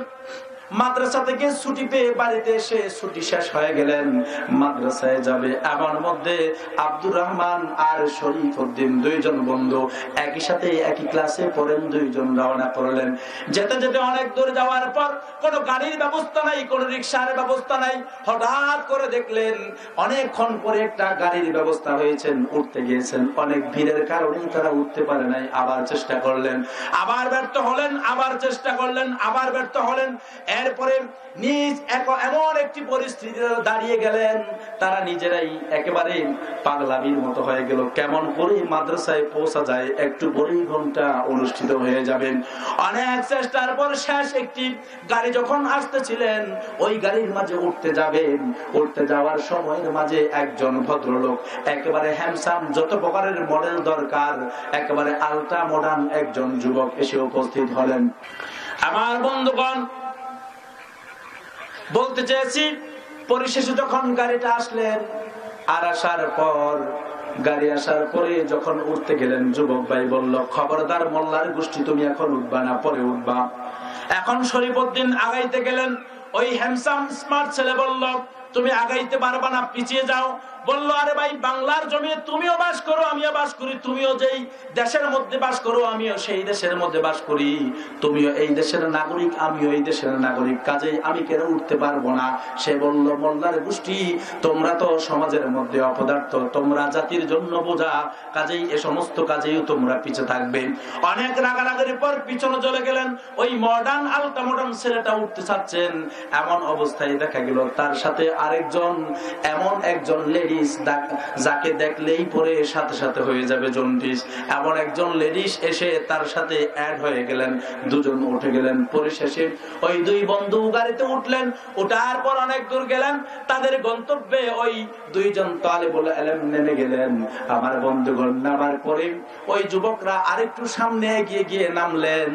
মাদ্রাসা থেকে ছুটি পেয়ে বাড়িতে এসে ছুটি শেষ হয়ে গেলেন, মাদ্রাসায় যাবে, এমন মধ্যে আব্দুর রহমান আর শরীফ উদ্দিন 2 জন বন্ধু একই সাথে একই ক্লাসে পড়েন, 2 জন রওনা করলেন। যেতে যেতে অনেক দূর যাওয়ার পর কোনো গাড়ির ব্যবস্থা নাই, কোনো রিকশার ব্যবস্থা নাই, হঠাৎ করে দেখলেন অনেকক্ষণ পরে একটা গাড়ির ব্যবস্থা হয়েছেন, উঠতে গিয়েছেন, অনেক ভিড়ের কারণে তারা উঠতে পারে নাই, আবার চেষ্টা করলেন, আবার ব্যর্থ হলেন, আবার চেষ্টা করলেন, আবার ব্যর্থ হলেন। এরপরে নিজ এমন একটি পরিস্থিতি দাঁড়িয়ে গেলেন, তারা নিজেরাই একেবারে পাগলামির মতো হয়ে গেল, কেমন করে মাদ্রাসায় পৌঁছা যায়, একটু পরেই ঘন্টা অনুষ্ঠিত হয়ে যাবে। অনেক চেষ্টার পর শেষ একটি গাড়ি যখন আসতেছিলেন, ওই গাড়ির মাঝে উঠতে যাবেন, উঠতে যাওয়ার সময়ের মাঝে একজন ভদ্রলোক, একেবারে হ্যান্ডসাম, যত প্রকারের মডেল দরকার, একেবারে আলট্রা মডার্ন একজন যুবক এসে উপস্থিত হলেন। আমার বন্ধুগণ, বলতে চেয়েছি, পরিশেষে যখন গাড়িটা আসলেন, আর গাড়ি আসার পরে যখন উঠতে গেলেন, যুবক ভাই বলল, খবরদার মোল্লার গোষ্ঠী, তুমি এখন উঠবা না, পরে উঠবা। এখন শরীফউদ্দিন আগাইতে গেলেন, ওই হ্যান্ডসাম স্মার্ট ছেলে বলল, তুমি আগাইতে পারবা না, পিছিয়ে যাও। বলল আরে ভাই বাংলার জমি তুমিও বাস করো আমিও বাস করি, তুমিও যেই দেশের মধ্যে বাস করো আমিও সেই দেশের মধ্যে বাস করি, তুমিও এই দেশের নাগরিক আমিও এই দেশের নাগরিক, কাজেই আমি কেন উঠতে পারবো না? সে বলল মোল্লার গোষ্ঠী তোমরা তো সমাজের মধ্যে অপদার্থ, তোমরা জাতির জন্য বোঝা, কাজেই এ সমস্ত কাজেই তোমরা পিছে থাকবে। অনেক রাগারাগির পর পিছনে চলে গেলেন। ওই মডার্ন আলটা মডার্ন ছেলেটা উঠতে চাচ্ছেন, এমন অবস্থায় দেখা গেল তার সাথে আরেকজন এমন একজন লেডিস যাকে দেখলেই পরে সাথে সাথে হয়ে যাবে জন্ডিস, এমন একজন লেডিস এসে তার সাথে অ্যাড হয়ে গেলেন। দুজন উঠে গেলেন। পরিশেষে ওই দুই বন্ধু গাড়িতে উঠলেন। ওঠার পর অনেক দূর গেলেন। তাদের গন্তব্যে ওই দুইজন তালেবুল ইলম নেমে গেলেন। আমার বন্ধুগণ নামার পরে ওই যুবকরা আরেকটু সামনে এগিয়ে গিয়ে নামলেন।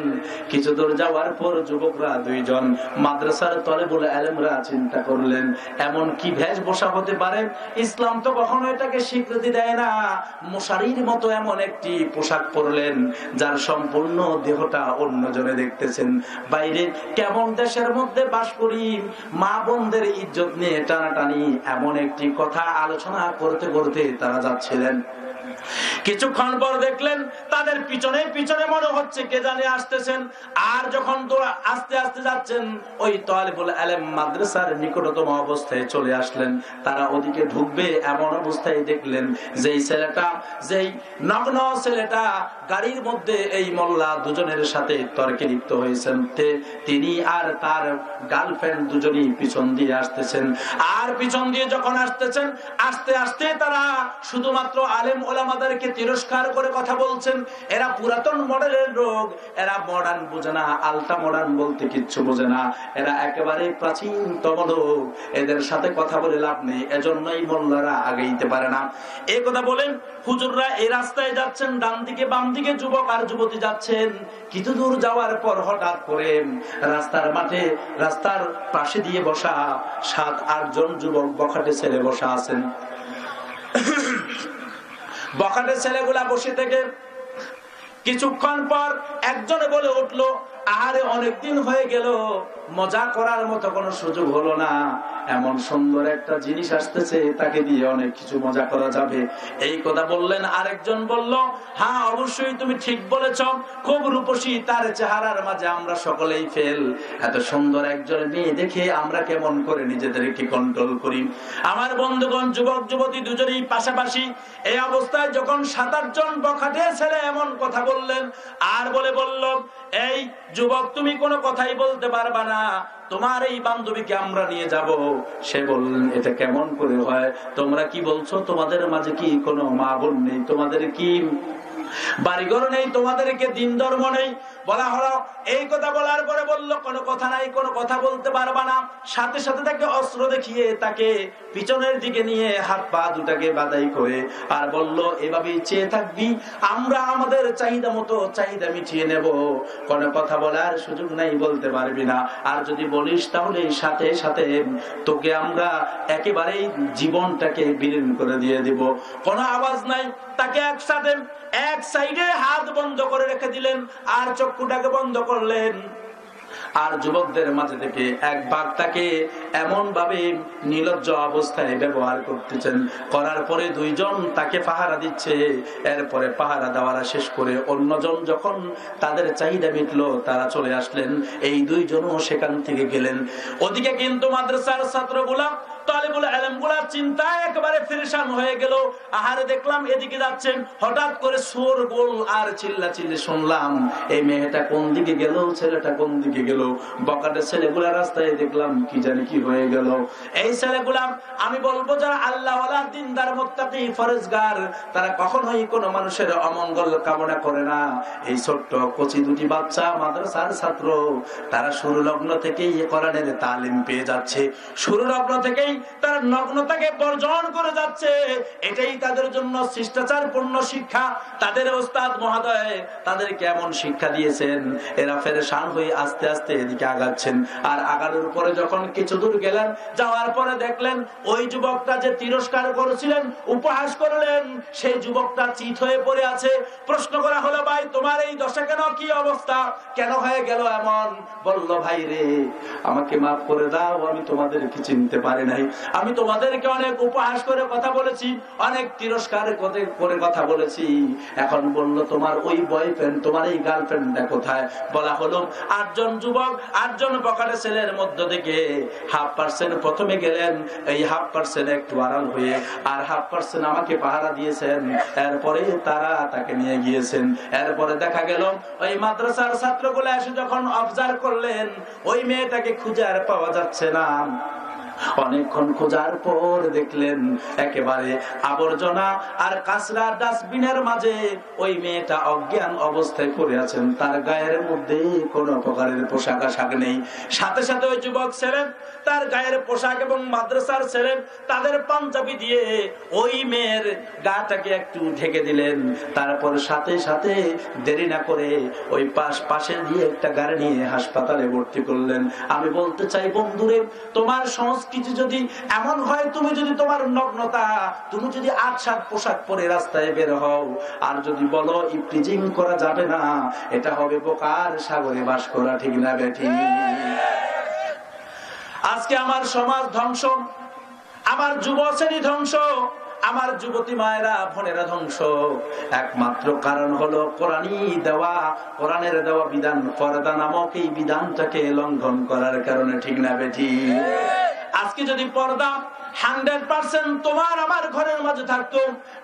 কিছু দূর যাওয়ার পর যুবকরা দুইজন মাদ্রাসার তালেবুল ইলমরা চিন্তা করলেন এমন কি বেশভূষা হতে পারে, ইসলাম তো কখনো এটাকে স্বীকৃতি দেয় না। মশারির মতো এমন একটি পোশাক পরলেন যার সম্পূর্ণ দেহটা অন্যজনে দেখতেছেন। বাইরে কেমন দেশের মধ্যে বাস করি, মা বোনদের ইজ্জত নিয়ে টানাটানি এমন একটি কথা আলোচনা করতে করতে তারা যাচ্ছিলেন। কিছুক্ষণ পর দেখলেন তাদের পিছনে পিছনে মনে হচ্ছে কে জানে আসতেছেন। আর যখন আস্তে আস্তে যাচ্ছেন ওই তালেবুল ইলম মাদ্রাসার নিকটতম অবস্থায় চলে আসলেন। তারা ওদিকে ঢুকবে এমন অবস্থায় দেখলেন যেই ছেলেটা, যেই নগ্ন ছেলেটা গাড়ির মধ্যে এই মোল্লা দুজনের সাথে তর্কে লিপ্ত হয়েছেন, তিনি আর তার গার্লফ্রেন্ড দুজনই পিছন দিয়ে আসতেছেন। আর পিছন দিয়ে যখন আসতেছেন আস্তে আস্তে তারা শুধুমাত্র আলেম ওলামাদেরকে তিরস্কার করে কথা বলছেন। এরা পুরাতন মডেলের লোক, এরা মডার্ন বোঝে না, আলটা মডার্ন বলতে কিচ্ছু বোঝে না, এরা একেবারে প্রাচীনতম লোক, এদের সাথে কথা বলে লাভ নেই, এজন্যই মোল্লারা আগেইতে পারে না। এই কথা বলেন হুজুররা এই রাস্তায় যাচ্ছেন, ডান দিকে বাম দিকে যুবক আর যুবতী যাচ্ছেন। কিছু দূর যাওয়ার পর হঠাৎ করে রাস্তার মাঠে রাস্তার পাশে দিয়ে বসা 7-8 জন যুবক বখাটে ছেলে বসা আছেন। বখাটে ছেলেগুলা বসে থেকে কিছুক্ষণ পর একজনে বলে উঠলো, আরে অনেকদিন হয়ে গেল, মজা করার মতো কোনো সুযোগ হলো না, এমন সুন্দর একটা জিনিস আসতেছে, তাকে দিয়ে অনেক কিছু মজা করা যাবে। এই কথা বললেন। আরেকজন বলল, হ্যাঁ অবশ্যই তুমি ঠিক বলেছ, খুব রূপসী, তার চেহারার মাঝে আমরা সকলেই ফেল, এত সুন্দর একজন মেয়ে দেখে আমরা কেমন করে নিজেদেরকে কন্ট্রোল করি। আমার বন্ধুগণ যুবক যুবতী দুজনেই পাশাপাশি। এই অবস্থায় যখন 7-8 জন বখাটে ছেলে এমন কথা বললেন আর বলল, এই যুবক তুমি কোনো কথাই বলতে পারবা না, তোমার এই বান্ধবীকে আমরা নিয়ে যাব। সে বললেন, এটা কেমন করে হয়? তোমরা কি বলছো? তোমাদের মাঝে কি কোনো মা বোন নেই? তোমাদের কি বাড়িঘর নেই? তোমাদেরকে দিন ধর্ম নেই? বলা হলো। এই কথা বলার পরে বলল, কোনো কথা নাই, কোনো কথা বলতে পারবা না। সাথে সাথে তাকে অস্ত্র দেখিয়ে তাকে পিছনের দিকে নিয়ে হাত পা দুটাকে বাঁধাই করে আর বলল, এভাবেই চেয়ে থাকবি, আমরা আমাদের চাহিদা মতো চাহিদা মিটিয়ে নেব, কোনো কথা বলার সুযোগ নাই, বলতে পারবি না, আর যদি বলিস তাহলে সাথে সাথে তোকে আমরা একেবারেই জীবনটাকে বিলীন করে দিয়ে দিব। কোনো আওয়াজ নাই। তাকে একসাথে এক সাইডে হাত বন্ধ করে রেখে দিলেন আর চক্ষুটাকে বন্ধ করলেন। আর যুবকদের মাঝে থেকে এক ভাগ তাকে এমন ভাবে নির্লজ্জ অবস্থায় ব্যবহার করতেছেন। করার পরে 2 জন তাকে পাহারা দিচ্ছে। এরপরে পাহারা দেওয়ারা শেষ করে অন্যজন যখন তাদের চাহিদা মিটলো তারা চলে আসলেন। এই 2 জনও সেখান থেকে গেলেন। ওদিকে কিন্তু মাদ্রাসার ছাত্রগুলা তালেবুল ইলমগুলা চিন্তায় একেবারে ফিরেশান হয়ে গেল। আহারে দেখলাম এদিকে যাচ্ছেন, হঠাৎ করে সুর গোল আর চিল্লাচিল্লি শুনলাম। এই মেয়েটা কোন দিকে গেল, ছেলেটা কোন দিকে গেল। বকাটে ছেলেগুলা রাস্তায় দেখলাম কি জানি কি হয়ে গেল। এই ছেলেগুলা আমি বলবো যারা আল্লাহওয়ালা, দিনদার, মুত্তাকি, ফরজগার, তারা কখনোই কোনো মানুষের অমঙ্গল কামনা করে না। এই ছোট্ট কচি 2টি বাচ্চা মাদ্রাসার ছাত্র, তারা শুরু লগ্ন থেকেই কোরআনের তালিম পেয়ে যাচ্ছে। শুরু লগ্ন থেকেই তারা নগ্নতাকে বর্জন করে যাচ্ছে। এটাই তাদের জন্য শিষ্টাচারপূর্ণ শিক্ষা। তাদের ওস্তাদ মহোদয় তাদেরকে এমন শিক্ষা দিয়েছেন, এরা ফেরেশান হয়ে আস্তে আস্তে এদিকে আগাচ্ছেন। আর আগানোর পরে যখন কিছু দূর গেলেন, যাওয়ার পরে দেখলেন ওই যুবকটা যে তিরস্কার করেছিলেন, উপহাস করলেন, সেই যুবকটা চিত হয়ে পড়ে আছে। প্রশ্ন করা হলো, ভাই তোমার এই দশা কেন, কি অবস্থা, কেন হয়ে গেল এমন? বলল, ভাই রে আমাকে মাফ করে দাও, আমি তোমাদেরকে চিনতে পারি নাই। নাই। আমি তোমাদেরকে অনেক উপহাস করে কথা বলেছি, অনেক তিরস্কার করে কথা বলেছি। এখন বললো তোমার ওই বয়ফ্রেন্ড, তোমার এই গার্লফ্রেন্ডটা কোথায়? বলা হলো 8 জন যুবক, 8 জন বকাটে ছেলের মধ্য থেকে 0.5% প্রথমে গেলেন, এই 0.5% একটু আড়াল হয়ে, আর 0.5% আমাকে পাহারা দিয়েছেন। এরপরে তারা তাকে নিয়ে গিয়েছেন। এরপরে দেখা গেল ওই মাদ্রাসার ছাত্রগুলো এসে যখন অবজার্ভ করলেন ওই মেয়েটাকে খুঁজে আর পাওয়া যাচ্ছে না। অনেকক্ষণ খোঁজার পর দেখলেন একেবারে আবর্জনা আর কাঁচরা ডাস্টবিনের মাঝে ওই মেয়েটা অজ্ঞান অবস্থায় পড়ে আছেন। তার গায়ের মধ্যে কোনো প্রকারের পোশাক আশাক নেই। সাথে সাথে ওই যুবক ছেলে তার গায়ের পোশাক এবং মাদ্রাসার ছেলে তাদের পাঞ্জাবি দিয়ে ওই মেয়ের গাটাকে একটু ঢেকে দিলেন। তারপর সাথে সাথে দেরি না করে ওই পাশে দিয়ে একটা গাড়ি নিয়ে হাসপাতালে ভর্তি করলেন। আমি বলতে চাই বন্ধুরে, তোমার সংস্কৃতি যদি এমন হয়, তুমি যদি তোমার নগ্নতা, তুমি যদি 8-7 পোশাক পরে রাস্তায় বের হও আর যদি বলো ইফটিজিং করা যাবে না, এটা হবে বোকার সাগরে বাস করা, ঠিক না বেঠি? আজকে আমার সমাজ ধ্বংস, আমার যুব শ্রেণী ধ্বংস, আমার যুবতী মায়েরা বোনেরা ধ্বংস। একমাত্র কারণ হলো কোরআনের দেওয়া বিধান, পর্দা নামক এই বিধানটাকে লঙ্ঘন করার কারণে, ঠিক না বেঠি? আজকে যদি পর্দা 100% তোমার আমার ঘরের মাঝে থাকতো,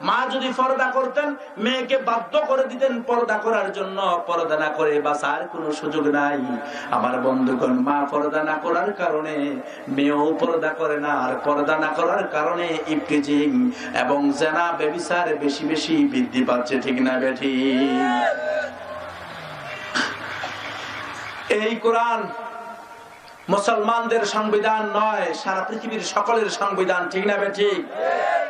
মা যদি পর্দা করতেন, মেয়েকে বাধ্য করে দিতেন পর্দা করার জন্য, পর্দা না করে বাঁচার কোনো সুযোগ নাই। আমার বন্ধুগণ, মা পর্দা না করার কারণে মেয়েও পর্দা করে না, আর পর্দা না করার কারণে ইফটিজিং এবং জেনা ব্যভিচার বেশি বেশি বৃদ্ধি পাচ্ছে, ঠিক না বেঠি? এই কোরআন মুসলমানদের সংবিধান নয়, সারা পৃথিবীর সকলের সংবিধান, ঠিক না বেঠি?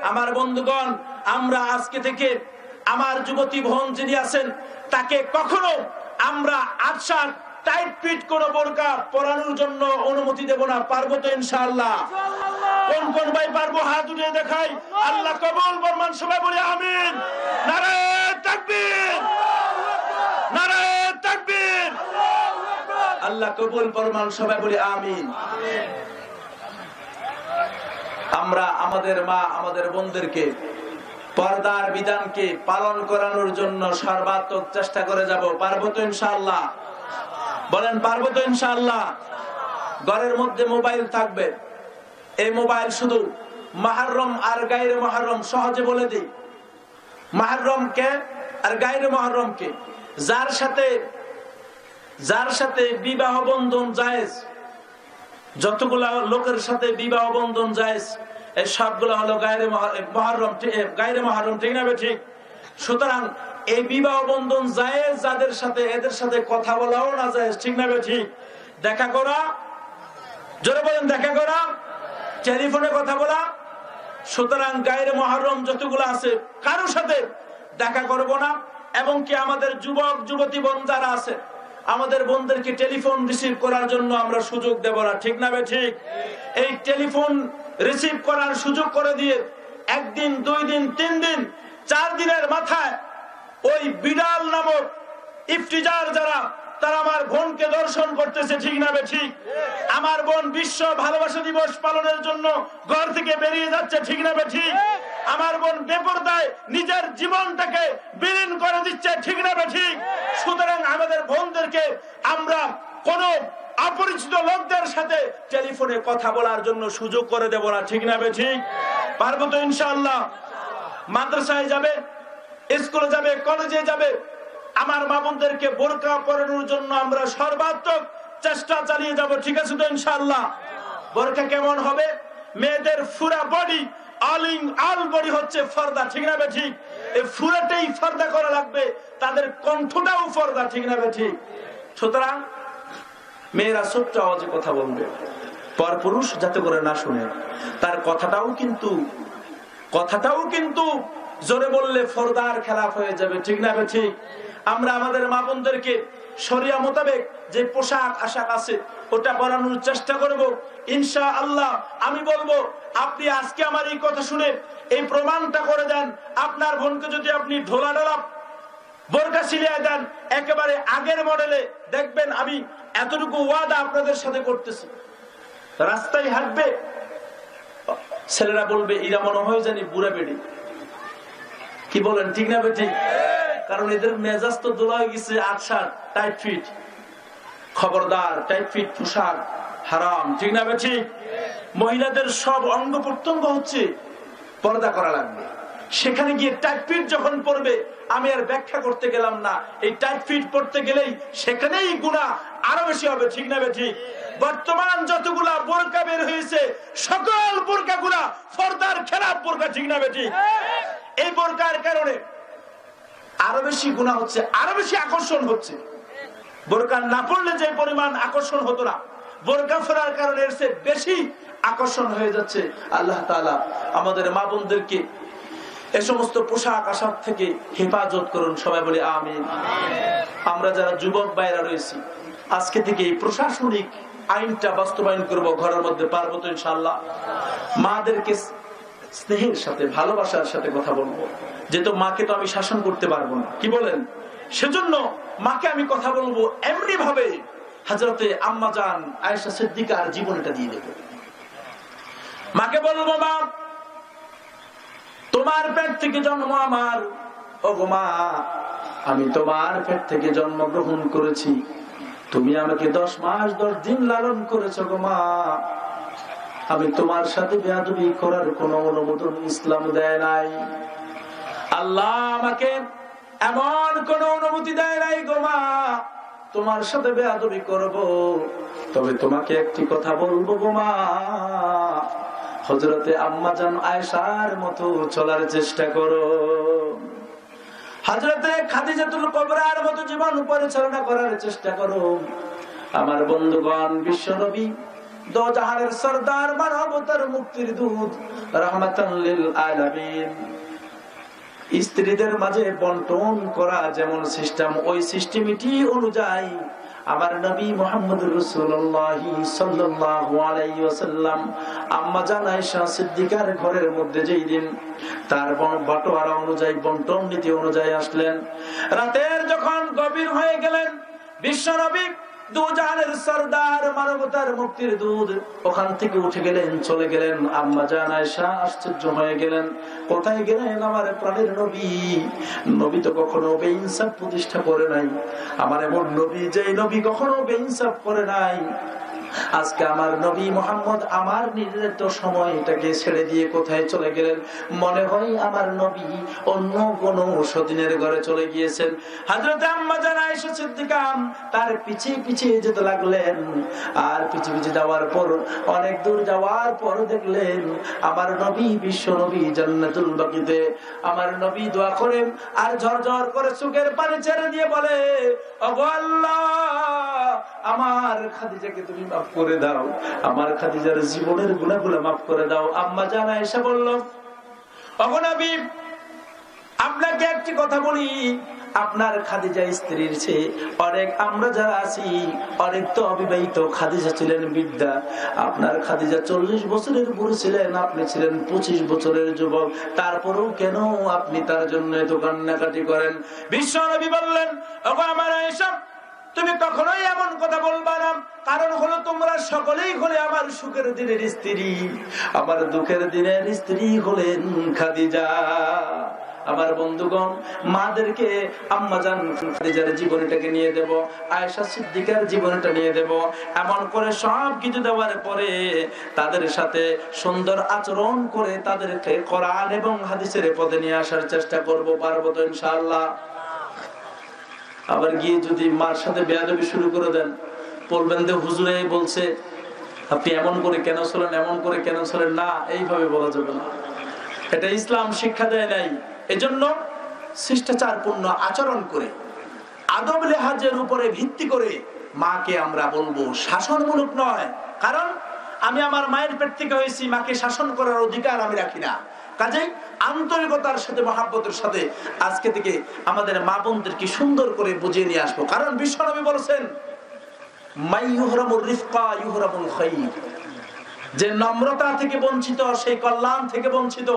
আমার বন্ধুগণ, আমরা আজকে থেকে আমার যুবতী বোন যিনি আছেন তাকে কখনো আমরা 8-7 টাইট ফিট কোন বোরকা পরানোর জন্য অনুমতি দেব না। পারবো তো ইনশাআল্লাহ? কোন কোন ভাই পারবো? হাত উঠিয়ে দেখাই। আল্লাহ কবুল ফরমান, সবাই বলি আমিন। নারে তাকবীর, নারে তাকবীর। আল্লাহ কবুল ফরমান, সবাই বলি আমিন। আমরা আমাদের মা, আমাদের বোনদেরকে পর্দার বিধানকে পালন করানোর জন্য সর্বাত্মক চেষ্টা করে যাব। পারবো তো ইনশাআল্লাহ? বলেন পারবো তো ইনশাআল্লাহ? ঘরের মধ্যে মোবাইল থাকবে। এই মোবাইল শুধু মুহররম আর গায়রে মুহররম, সহজে বলে দিই, মুহররম কে আর গায়রে মুহররম কে। যার সাথে বিবাহ বন্ধন জায়েজ, যতগুলা লোকের সাথে বিবাহ বন্ধন জায়েজ, এই সবগুলো হলো গায়রে মুহররম, গায়রে মুহররম, ঠিক না ঠিক? সুতরাং এই বিবাহ বন্ধন জায়েজ যাদের সাথে, এদের সাথে কথা বলাও না জায়েজ, ঠিক না ঠিক? দেখা করা, জোরে বলেন, দেখা করা, টেলিফোনে কথা বলা। সুতরাং গায়রে মুহররম যতগুলো আছে কারোর সাথে দেখা করব না। এবং কি আমাদের যুবক যুবতী বোন যারা আছে, আমাদের বোনদেরকে টেলিফোন রিসিভ করার জন্য আমরা সুযোগ দেব না, ঠিক না ঠিক? এই টেলিফোন রিসিভ করার সুযোগ করে দিয়ে 1 দিন 2 দিন 3 দিন 4 দিনের মাথায় ওই বিড়াল নামক ইফতিজার যারা, তারা আমার বোনকে দর্শন করতেছে, ঠিক না ঠিক? আমার বোন বিশ্ব ভালোবাসা দিবস পালনের জন্য ঘর থেকে বেরিয়ে যাচ্ছে, ঠিক না ঠিক? আমার বোন বেপরদায় নিজের জীবনটাকে বিলীন করে দিচ্ছে, ঠিক না ঠিক? সুতরাং আমাদের বোনদেরকে আমরা কোন অপরিচিত লোকদের সাথে টেলিফোনে কথা বলার জন্য সুযোগ করে দেব না, ঠিক না ঠিক? পারবো তো ইনশাআল্লাহ? মাদ্রাসায় যাবে, স্কুলে যাবে, কলেজে যাবে, আমার মা বোনদেরকে বোরকা পরানোর জন্য আমরা সর্বাত্মক চেষ্টা চালিয়ে যাব, ঠিক আছে তো ইনশাআল্লাহ? বোরকা কেমন হবে? মেয়েদের পুরা বডি, অল বডি হচ্ছে ফর্দা, ঠিক না ঠিক? এই পুরাটাই ফর্দা করা লাগবে, তাদের কণ্ঠটাও ফর্দা, ঠিক না ঠিক? সুতরাং মেয়েরা ছোট্ট আওয়াজে কথা বলবে, পরপুরুষ যাতে করে না শুনে। তার কথাটাও কিন্তু জোরে বললে ফর্দার খেলাফ হয়ে যাবে, ঠিক না ঠিক? আমরা আমাদের মা বোনদেরকে শরিয়া মোতাবেক যে পোশাক আশাক আছে ওটা পরানোর চেষ্টা করব ইনশাআল্লাহ। আমি বলবো, আপনি আজকে আমার এই কথা শুনে এই প্রমাণটা করে দেন। আপনার বোনকে যদি আপনি ঢোলা বোরকা সিলিয়ে দেন একেবারে আগের মডেলে, দেখবেন আমি এতটুকু ওয়াদা আপনাদের সাথে করতেছি, রাস্তায় হাঁটবে ছেলেরা বলবে এরা মনে হয় জানি বুড়া বেড়ি। কি বলেন, ঠিক না বেঠিক? কারণ এদের মেজাজ তো দোলা হয়ে গেছে, আটসাট টাইট ফিট। খবরদার, টাইট ফিট পোশাক হারাম, ঠিক না বেঠিক? মহিলাদের সব অঙ্গ প্রত্যঙ্গ হচ্ছে পর্দা করা লাগবে। সেখানে গিয়ে টাইট ফিট যখন পড়বে, আমি আর ব্যাখ্যা করতে গেলাম না, এই টাইট ফিট পড়তে গেলেই সেখানেই গুনাহ আরো বেশি হবে, ঠিক না বেঠিক? বর্তমান যতগুলা বোরকা বের হয়েছে, সকল বোরকাগুলা পর্দার খেলাফ বোরকা, ঠিক না বেঠিক? এই বোরকার কারণে আরো বেশি গুনাহ হচ্ছে, আরো বেশি আকর্ষণ হচ্ছে। বোরকা না পড়লে যে পরিমাণ আকর্ষণ হতো না, বোরকা পরার কারণে এর চেয়ে বেশি আকর্ষণ হয়ে যাচ্ছে। আল্লাহ তাআলা আমাদের মা বোনদেরকে এই সমস্ত পোশাক আশাক থেকে হেফাজত করুন, সবাই বলি আমিন। আমরা যারা যুবক ভাইরা রয়েছি, আজকে থেকে এই প্রশাসনিক আইনটা বাস্তবায়ন করব, ঘরের মধ্যে পারবো তো ইনশাআল্লাহ। মাদেরকে স্নেহের সাথে, ভালোবাসার সাথে কথা বলবো, যেহেতু মাকে তো আমি শাসন করতে পারবো না, কি বলেন? সেজন্য মাকে আমি কথা বলবো এমনি ভাবে হযরতে আম্মা জান আয়েশা সিদ্দিকার জীবনটা দিয়ে দেব। মাকে বলবো, মা তোমার পেট থেকে জন্ম আমার, ওগো মা আমি তোমার পেট থেকে জন্মগ্রহণ করেছি, তুমি আমাকে 10 মাস 10 দিন লালন করেছো গো মা, আমি তোমার সাথে বেয়াদবি করার কোন অনুমোদন ইসলাম দেয় নাই। আল্লাহ আমাকে এমন কোন অনুমতি দেয় নাই গো মা তোমার সাথে বেয়াদবি করব। তবে তোমাকে একটি কথা বলবো গো মা, হযরতে আম্মা জান আয়েশার মতো চলার চেষ্টা করো, হযরতে খাদিজাতুল কুবরার মতো জীবন পরিচালনা করার চেষ্টা করো। আমার বন্ধুগণ, বিশ্বনবী দো জাহানের সরদার, মানবতার মুক্তির দূত, রাহমাতাল লিল আলামিন, স্ত্রীদের মাঝে বন্টন করা যেমন সিস্টেম, ওই সিস্টেমটি অনুযায়ী আমার নবী মুহাম্মদুর রাসূলুল্লাহ সাল্লাল্লাহু আলাইহি ওয়াসাল্লাম আম্মা জান আয়েশা সিদ্দিকার ঘরের মধ্যে যেই দিন তার বাটোয়ারা অনুযায়ী, বন্টন নীতি অনুযায়ী আসলেন, রাতের যখন গভীর হয়ে গেলেন, বিশ্ব নবী দুজাহানের সরদার, মানবতার মুক্তির দূত ওখান থেকে উঠে গেলেন, চলে গেলেন। আম্মা জান আয়েশা আশ্চর্য হয়ে গেলেন, কোথায় গেলেন আমার প্রাণের নবী? নবী তো কখনো বেইনসাফ প্রতিষ্ঠা করে নাই, আমার এমন নবী যেই নবী কখনো বেইনসাফ করে নাই। আজকে আমার নবী মুহাম্মদ আমার নির্ধারিত সময়টাকে ছেড়ে দিয়ে কোথায় চলে গেলেন? মনে হয় আমার নবী অন্য কোন সতীনের ঘরে চলে গিয়েছেন। হযরত আম্মা জান আয়েশা সিদ্দিকা তার পিছে পিছে যেতে লাগলেন, আর পিছে পিছে যাওয়ার পর অনেক দূর যাওয়ার পর দেখলেন আমার নবী, বিশ্ব নবী জান্নাতুল বাকিতে। আমার নবী দোয়া করেন আর ঝরঝর করে চোখের পানি ছেড়ে দিয়ে বলে, ওগো আল্লাহ, আমার খাদিজাকে তুমি মাফ করে দাও, আমার খাদিজার জীবনের গুনাহগুলো মাফ করে দাও। আম্মা জান আয়েশা বলল, ওগো নবী, আপনাকে একটি কথা বলি, আপনার খাদিজা স্ত্রীর চেয়ে অনেক আমরা যারা আছি অনেক তো অবিবাহিত। খাদিজা ছিলেন বৃদ্ধা, আপনার খাদিজা 40 বছরের বুড়ো ছিলেন, আপনি ছিলেন 25 বছরের যুবক, তারপরেও কেন আপনি তার জন্য এত কান্নাকাটি করেন? বিশ্ব নবী বললেন, ওগো আমার আয়েশা, তুমি কখনোই এমন কথা বলবা না, কারণ হলো তোমরা সকলেই হলে আমার সুখের দিনের স্ত্রী, আমার দুঃখের দিনের স্ত্রী হলেন খাদিজা। আমার বন্ধুগণ, মাদেরকে আম্মা জান খাদিজার জীবনটাকে নিয়ে দেব, আয়েশা সিদ্দিকার জীবনটা নিয়ে দেব, এমন করে সব কিছু দেওয়ার পরে তাদের সাথে সুন্দর আচরণ করে তাদেরকে কোরআন এবং হাদিসের পথে নিয়ে আসার চেষ্টা করব, পারবো তো ইনশাআল্লাহ? আবার গিয়ে যদি মার সাথে বেয়াদবি শুরু করে দেন, বলবেন যে হুজুরে বলছে আপনি এমন করে কেন চলেন, এমন করে কেন চলেন না, এইভাবে বলা যাবে না, এটা ইসলাম শিক্ষা দেয় নাই। এজন্য শিষ্টাচারপূর্ণ আচরণ করে, আদব লেহাজের উপরে ভিত্তি করে মাকে আমরা বলবো, শাসনমূলক নয়। কারণ আমি আমার মায়ের পেট থেকে হয়েছি, মাকে শাসন করার অধিকার আমি রাখি না। কাজেই আন্তরিকতার সাথে, মহাব্বতের সাথে আজকে থেকে আমাদের মা বোনদেরকে সুন্দর করে বুঝিয়ে নিয়ে আসবো। কারণ বিশ্বনবী বলেছেন, মাই ইউহরামুর রিফকা ইউহরামুল খাইর, যে নম্রতা থেকে বঞ্চিত সেই কল্যাণ থেকে বঞ্চিত।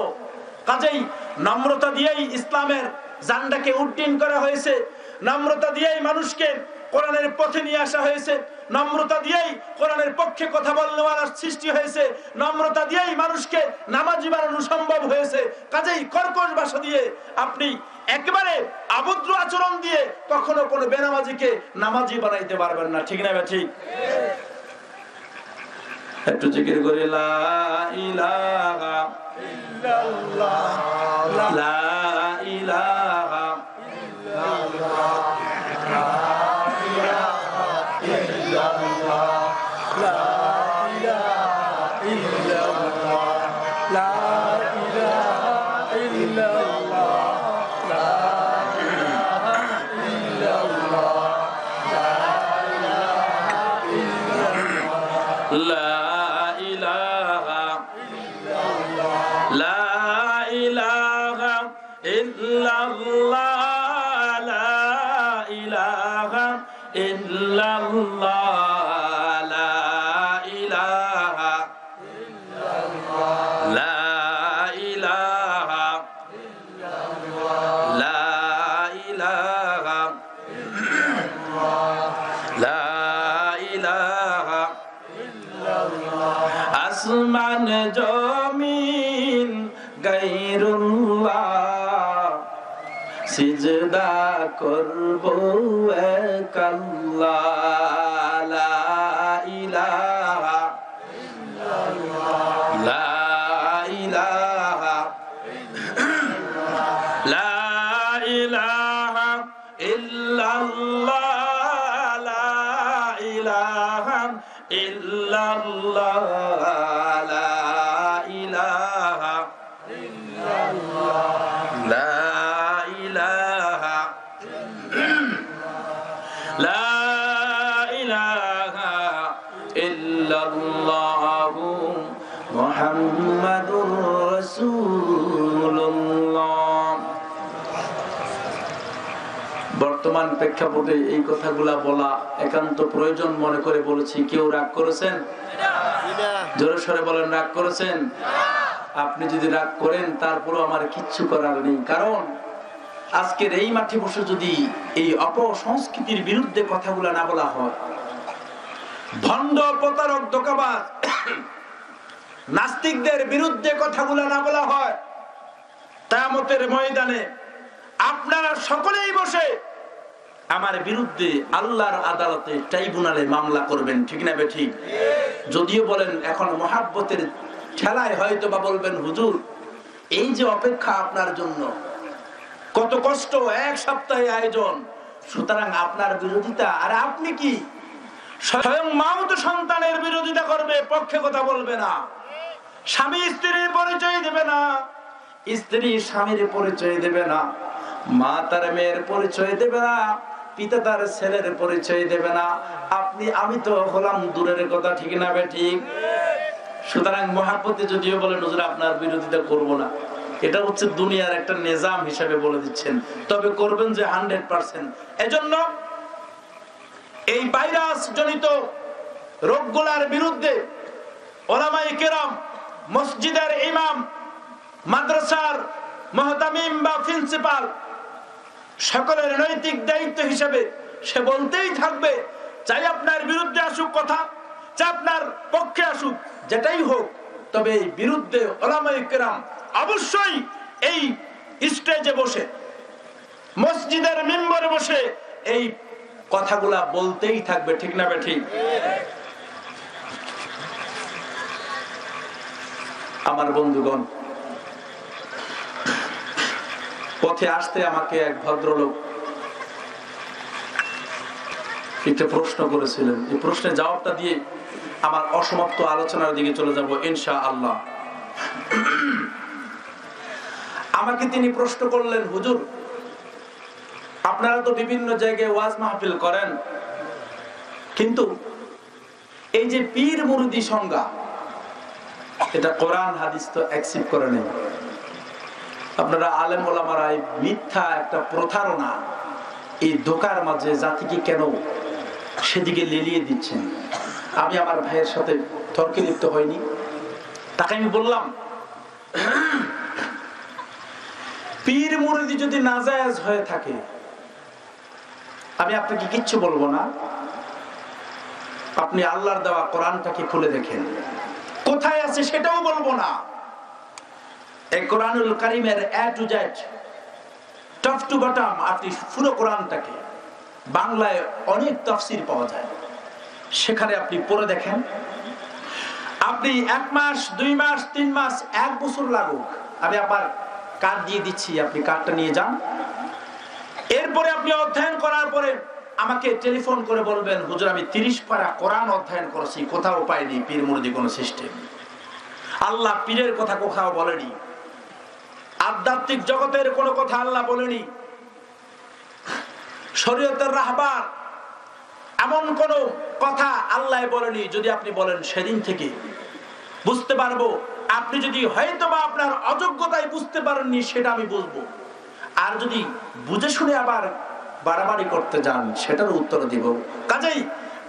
কাজেই নম্রতা দিয়েই ইসলামের জান্ডাকে উড্ডীন করা হয়েছে, নম্রতা দিয়েই মানুষকে কোরআনের পথে নিয়ে আসা হয়েছে, নম্রতা দিয়েই কোরআনের পক্ষে কথা বলার সৃষ্টি হয়েছে, নম্রতা দিয়েই মানুষকে নামাজি বানানো সম্ভব হয়েছে। কাজেই কর্কশ ভাষা দিয়ে আপনি একেবারে আবদ্র আচরণ দিয়ে কখনো কোনো বেনামাজিকে নামাজি বানাইতে পারবেন না, ঠিক না? ঠিক। একটু জিকির করে লা ইলাহা ইল্লাল্লাহ, লা ইলাহা ইল্লাল্লাহ, লা ইলাহা ইল্লাল্লাহ, লা ইলাহা ইল্লাল্লাহ, লা ইলাহা ইল্লাল্লাহ, লা ইলাহা ইল্লাল্লাহ, লা আসমান জমিন গায়রুল্লাহ, সিজদা করব এক আল্লাহ, লা ইলাহা ইল্লাল্লাহ, লা ইলাহা লা ইলাহা ইল্লাল্লাহ, লা ইলাহা ইল্লাল্লাহ, লা ইলাহা ইল্লাল্লাহ, লা ইলাহা লা ইলাহা ইল্লাল্লাহ মুহাম্মাদুর রাসূলুল্লাহ। বর্তমান প্রেক্ষাপটে এই কথাগুলা বলা একান্ত প্রয়োজন মনে করে বলেছি। কেউ রাগ করেছেন? জোরে সরে বলেন, রাগ করেছেন? আপনি যদি রাগ করেন তারপরও আমার কিচ্ছু করার নেই, কারণ আজকের এই মাঠে বসে যদি এই অপসংস্কৃতির বিরুদ্ধে কথাগুলা না বলা হয়, ভণ্ড প্রতারক ধোঁকাবাজ নাস্তিকদের বিরুদ্ধে কথাগুলা না বলা হয়, কিয়ামতের ময়দানে আপনারা সকলেই বসে আমার বিরুদ্ধে আল্লাহর আদালতে ট্রাইব্যুনালে মামলা করবেন, ঠিক না? ঠিক। যদিও বলেন এখন মহাব্বতের ঠেলায় হয়তো বা বলবেন, হুজুর এই যে অপেক্ষা আপনার জন্য, কত কষ্ট, এক সপ্তাহে আয়োজন, সুতরাং আপনার বিরোধিতা, আর আপনি কি স্বয়ং মাও তো সন্তানের বিরোধিতা করবে, পক্ষে কথা বলবে না, স্বামী স্ত্রীর পরিচয় দেবে না, স্ত্রী স্বামীর পরিচয় দেবে না, মা তার মেয়ের পরিচয় দেবে না, পিতা তার ছেলের পরিচয় দেবে না, আপনি আমি তো হলাম দূরের কথা, ঠিক না? ঠিক। সুতরাং মহাব্বতে যদিও বলেন হুজুর আপনার বিরোধিতা করব না, এটা হচ্ছে দুনিয়ার একটা নিজাম হিসেবে বলে দিচ্ছেন, তবে করবেন যে 100%। এজন্য এই ভাইরাস জনিত রোগগুলার বিরুদ্ধে ওলামায়ে কেরাম, মসজিদের ইমাম, মাদ্রাসার মুহতামিম বা প্রিন্সিপাল সকলের নৈতিক দায়িত্ব হিসেবে সে বলতেই থাকবে, চাই আপনার বিরুদ্ধে আসুক কথা, চাই আপনার পক্ষে আসুক, যেটাই হোক, তবে এই বিরুদ্ধে ওলামায়ে কেরাম অবশ্যই এই স্টেজে বসে, মসজিদের মিম্বরে বসে এই কথাগুলা বলতেই থাকবে, ঠিক না? ঠিক। আমার বন্ধুগণ, পথে আসতে আমাকে এক ভদ্রলোক একটা প্রশ্ন করেছিলেন। এই প্রশ্নের জবাবটা দিয়ে আমার অসমাপ্ত আলোচনার দিকে চলে যাব ইনশাআল্লাহ। আমাকে তিনি প্রশ্ন করলেন, হুজুর আপনারা তো বিভিন্ন জায়গায় ওয়াজ মাহফিল করেন, কিন্তু এই যে পীর মুরিদি সংজ্ঞা, এটা কোরআন হাদিস তো অ্যাকসেপ্ট করে নেই। আপনারা আলেম ওলামারা মিথ্যা একটা প্রতারণা, এই ধোঁকার মাঝে জাতিকে কেন সেদিকে লেলিয়ে দিচ্ছেন? আমি আমার ভাইয়ের সাথে তর্কে লিপ্ত হয়নি, তাকে আমি বললাম, পীর মুরিদি যদি নাজায়েজ হয়ে থাকে, আমি আপনাকে কিচ্ছু বলবো না, আপনি আল্লাহর দেওয়া কোরআনটাকে খুলে দেখেন, কোথায় আছে সেটাও বলবো না। এই কোরআনুল কারীমের A to Z, top to bottom, আপনি পুরো কোরআনটাকে, বাংলায় অনেক তাফসীর পাওয়া যায়, সেখানে আপনি পড়ে দেখেন। আপনি 1 মাস 2 মাস 3 মাস 1 বছর লাগুক, আমি আবার কার্ড দিয়ে দিচ্ছি, আপনি কার্ডটা নিয়ে যান। এরপরে আপনি অধ্যয়ন করার পরে আমাকে টেলিফোন করে বলবেন, হুজুর আমি 30 পারা কোরআন অধ্যয়ন করেছি, কোথাও পাইনি পীর মুরিদি কোন সিস্টেম। আল্লাহ পীরের কথা কোথাও বলেনি, আধ্যাত্মিক জগতের কোনো কথা আল্লাহ বলেনি, শরীয়তের রাহবার এমন কোন কথা আল্লাহ বলেনি। যদি আপনি বলেন সেদিন থেকে বুঝতে পারবো, আপনি যদি হয়তোবা আপনার অযোগ্যতায় বুঝতে পারেননি সেটা আমি বুঝবো, আর যদি বুঝে শুনে আবার বাড়াবাড়ি করতে যান সেটার উত্তর দিব। কাজেই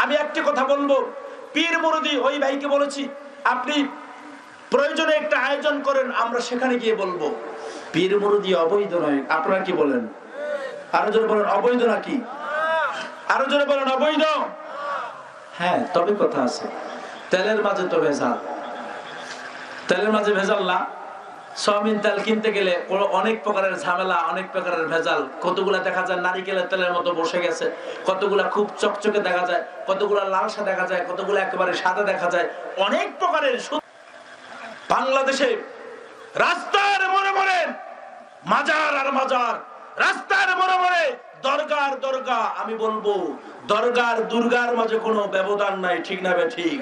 আমি একটি কথা বলবো, পীর মুরিদি ওই ভাইকে বলেছি আপনি প্রয়োজনে একটা আয়োজন করেন, আমরা সেখানে গিয়ে বলবো পীর মুরিদি অবৈধ নয়। আপনারা কি বলেন? আরো জোরে বলেন অবৈধ নাকি? আরো জোরে বলেন অবৈধ। হ্যাঁ, তবে কথা আছে, তেলের মাঝে তো ভেজাল, তেলের মাঝে ভেজাল না। সয়াবিন তেল কিনতে গেলে অনেক প্রকারের ঝামেলা, অনেক প্রকারের ভেজাল। কতগুলা দেখা যায় নারিকেলের তেলের মতো বসে গেছে, কতগুলা খুব চকচকে দেখা যায়, কতগুলা লালসা দেখা যায়, কতগুলা একেবারে সাদা দেখা যায়, অনেক প্রকারের। বাংলাদেশে রাস্তার মোড়ে মোড়ে মাজার আর মাজার, রাস্তার মোড়ে মোড়ে দরগার দরগা। আমি বলবো দরগার দুর্গার মাঝে কোনো ব্যবধান নাই, ঠিক না বে ঠিক?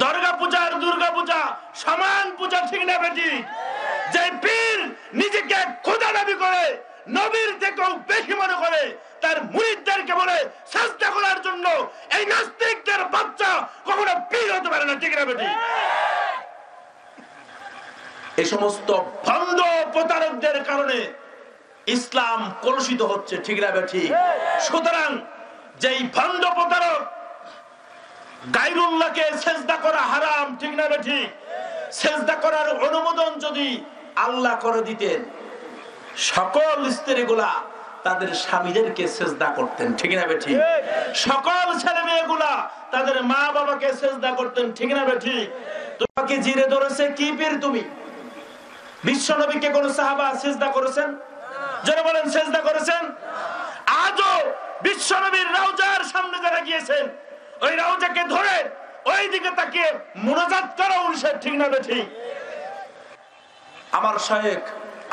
দরগা পূজা আর দুর্গা পূজা সমান পূজা, ঠিক না বে ঠিক? যে পীর নিজেকে খোদা দাবি করে, নবীর থেকেও বেশি মনে করে, তার মুরিদদেরকে বলে সাজদা করার জন্য, এই নাস্তিকদের বাচ্চা কখনো পীর হতে পারে না, ঠিক না বে ঠিক? এই সমস্ত ভণ্ড প্রতারকদের কারণে ইসলাম কলুষিত হচ্ছে, ঠিক না ঠিক? সুতরাং যেই ভণ্ড প্রতারক গায়রুল্লাহকে সিজদা করা হারাম, ঠিক না ঠিক? সিজদা করার অনুমোদন যদি আল্লাহ করে দিতেন, সকল স্ত্রীগুলা তাদের স্বামীদেরকে সিজদা করতেন, ঠিক না ঠিক? সকল ছেলে মেয়েগুলা তাদের মা বাবাকে সিজদা করতেন, ঠিক না ঠিক? তোমাকে জিরে ধরেছে কি পীর তুমি? বিশ্ব নবীকে কোন সাহাবা সিজদা করেছেন? যারা বলেন সিজদা করেছেন? আজও বিশ্ব নবীর রওজার সামনে যারা গিয়েছেন, ওই রওজাকে ধরে ওই দিকে তাকিয়ে মুনাজাত করা উচিত, ঠিক না ঠিক? আমার শায়েখ,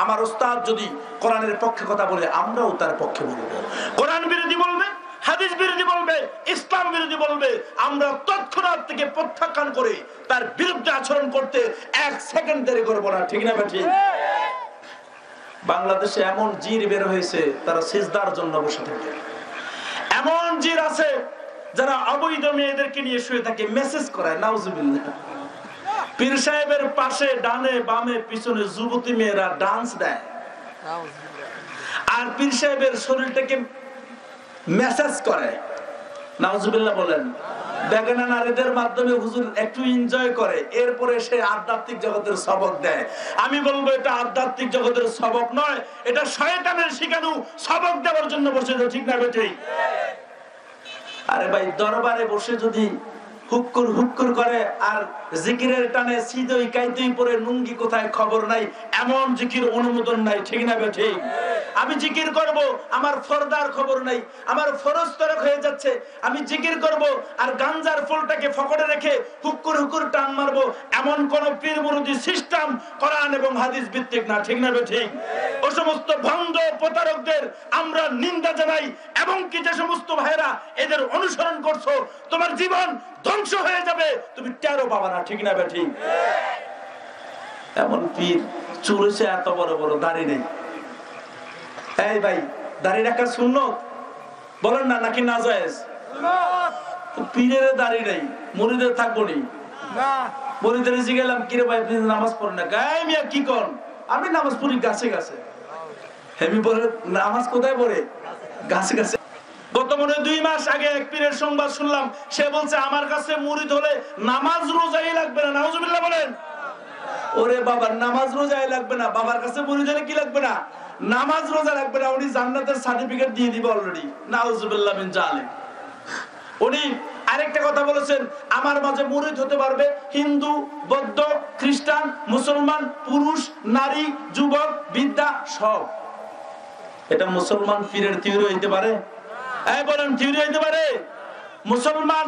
আমার ওস্তাদ যদি কোরআনের পক্ষে কথা বলে, আমরাও তার পক্ষে বলবো। কোরআন বিরোধী বলবে, হাদিস বিরোধী বলবে, ইসলাম বিরোধী বলবে, আমরা তৎক্ষণাৎ থেকে প্রত্যাখ্যান করে তার বিরুদ্ধে আচরণ করতে 1 সেকেন্ড দেরি করবো না, ঠিক না ঠিক? বাংলাদেশে এমন জির বের হয়েছে, তারা সিজদার জন্য বসে থাকে। এমন জির আছে যারা অবৈধ মেয়েদেরকে নিয়ে শুয়ে থাকে, মেসেজ করায়, নাউজুবিল্লাহ। পীর সাহেবের পাশে ডানে বামে পিছনে যুবতী মেয়েরা ডান্স দেয়, আর পীর সাহেবের শরীরটাকে মেসেজ করে, নাউজুবিল্লাহ বলেন। বেগানা নারীদের মাধ্যমে হুজুর একটু এনজয় করে, এরপরে সে আধ্যাত্মিক জগতের সবক দেয়। আমি বলবো এটা আধ্যাত্মিক জগতের সবক নয়, এটা শয়তানের শিখানো সবক দেওয়ার জন্য বসেছে, ঠিক না বেঠিক? আরে ভাই, দরবারে বসে যদি হুক্কুর হুক্কুর করে আর জিকিরের টানে সিদই কাইতুই পরে লুঙ্গি কোথায় খবর নাই, এমন জিকির অনুমোদন নাই, ঠিক না ঠিক? আমি জিকির করব, আমার ফরদার খবর নাই, আমার ফরজ তরক হয়ে যাচ্ছে, আমি জিকির করব আর গাঞ্জার ফুলটাকে ফকড়ে রেখে হুক্কুর হুক্কুর টান মারবো, এমন কোন পীর মুরিদি সিস্টেম কোরআন এবং হাদিস ভিত্তিক না, ঠিক না ঠিক? ও সমস্ত ভণ্ড প্রতারকদের আমরা নিন্দা জানাই, এবং কি যে সমস্ত ভাইরা এদের অনুসরণ করছো, তোমার জীবন ধ্বংস হয়ে যাবে, তুমি টেরও পাবা না, ঠিক না ঠিক? এমন পীর চুল হয়েছে এত বড় বড়, দাড়ি নেই। এই ভাই, দাড়ি রাখা সুন্নত বলেন না নাকি নাজায়েজ? পীরের দাড়ি নেই, মুরিদের থাকবো নি? মুরিদের জিগেলাম, কিরে ভাই আপনি নামাজ পড়েন না? গায়ে মিয়া কি কর? আমি নামাজ পড়ি গাছে গাছে। হেমি বলে নামাজ কোথায় পড়ে? গাছে গাছে। গত মনে 2 মাস আগে এক পীরের সংবাদ শুনলাম, সে বলছে আমার কাছে মুরিদ হলে নামাজ রোজাই লাগবে না। নাউজুবিল্লাহ বলেন। ওরে বাবা, নামাজ রোজাই লাগবে না, বাবার কাছে মুরিদ হলে কি লাগবে না? নামাজ রোজা রাখবে না, উনি জান্নাতের সার্টিফিকেট দিয়ে দিবে অলরেডি। নাউজুবিল্লাহ মিন জালিক। উনি আরেকটা কথা বলেছেন, আমার মাঝে মুরিদ হতে পারবে হিন্দু, বৌদ্ধ, খ্রিস্টান, মুসলমান, পুরুষ, নারী, যুবক, বৃদ্ধা সব। এটা মুসলমান পীরের থিওরি হইতে পারে? বলেন থিওরি হইতে পারে? মুসলমান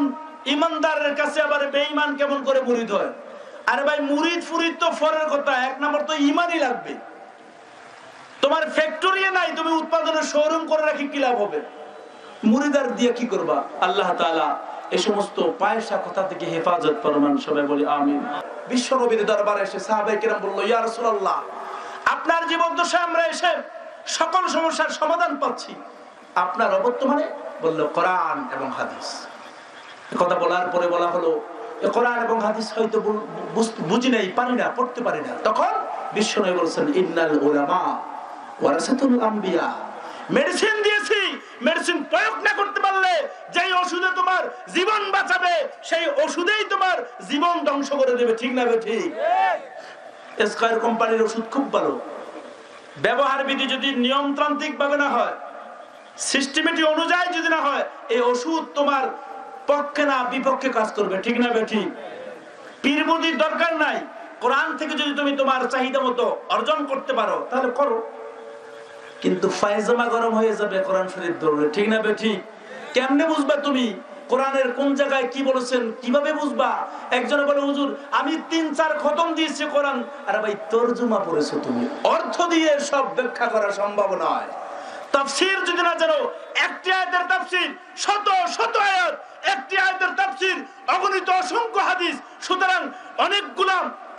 ইমানদারের কাছে আবার বেঈমান কেমন করে মুরিদ হয়? আরে ভাই মুরিদ ফুরিদ তো ফরের কথা, এক নম্বর তো ইমানই লাগবে। তোমার ফ্যাক্টরি নাই, তুমি উৎপাদনের শোরুম করে রাখি কি লাভ হবে? মুরিদার দিয়ে কি করবা? আল্লাহ তাআলা এই সমস্ত পায়সা কথা থেকে হেফাজত ফরমান। সবাই বলি আমিন। বিশ্ব নবীর দরবারে এসে সাহাবায়ে কেরাম বলল, ইয়া রাসূলুল্লাহ, আপনার জীবদ্দশায় আমরা এসে সকল সমস্যার সমাধান পাচ্ছি, আপনার অবর্তমানে? বলল কোরআন এবং হাদিস। কথা বলার পরে বলা হলো, কোরআন এবং হাদিস হয়তো বুঝি নাই, পারি না, পড়তে পারি না। তখন বিশ্বনবী বলেছেন, ইন্নাল উলামা ওয়ারাসাতুল আম্বিয়া। মেডিসিন দিয়েছি, মেডিসিন প্রয়োগ না করতে পারলে যেই ওষুধে তোমার জীবন বাঁচাবে, সেই ওষুধেই তোমার জীবন ধ্বংস করে দেবে। ঠিক না বে ঠিক? স্কয়ার কোম্পানির ওষুধ খুব ভালো, ব্যবহার বিধি যদি নিয়মতান্ত্রিক ভাবে না হয়, সিস্টেমেটিক অনুযায়ী যদি না হয়, এই ওষুধ তোমার পক্ষে না বিপক্ষে কাজ করবে। ঠিক না বে ঠিক? পীর মুরিদির দরকার নাই, কোরআন থেকে যদি তুমি তোমার চাহিদা মতো অর্জন করতে পারো তাহলে করো। কিন্তু ফায়জামা গরম হয়ে যাবে কোরআন শরীফ ধরলে। ঠিক না বে ঠিক? কেমনে বুঝবা তুমি কোরআনের কোন জায়গায় কি বলেছেন? কিভাবে বুঝবা? একজনে বলে, হুজুর আমি 3-4 খতম দিয়েছি কোরআন। আরে ভাই তরজমা পড়েছো তুমি, অর্থ দিয়ে সব ব্যাখ্যা করা সম্ভব নয়। তাফসীর যদি না জানো, একটি আয়াতের তাফসীর শত শত আয়াত, একটি আয়াতের তাফসীর অগণিত অসংখ্য হাদিস। সুতরাং অনেকগুলো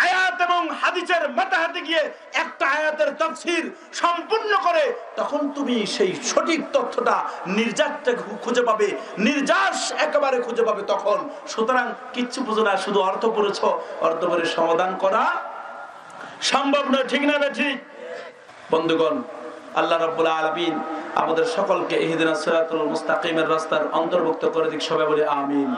আয়াত এবং হাদিসের মাথাহাতে গিয়ে একটা আয়াতের তাফসীর সম্পূর্ণ করে তখন তুমি সেই সঠিক তথ্যটা নির্যাসটা খুঁজে পাবে, নির্যাস একেবারে খুঁজে পাবে তখন। সুতরাং কিচ্ছু বুঝো না, শুধু অর্থ পড়েছ, অর্থ পড়ে সমাধান করা সম্ভব নয়। ঠিক না বে ঠিক? বন্ধুগণ, আল্লাহ রাব্বুল আলামিন আমাদের সকলকে ইহদিনাস সিরাতাল মুস্তাকিমের রাস্তার অন্তর্ভুক্ত করে দিক। সবাই বলে আমিন।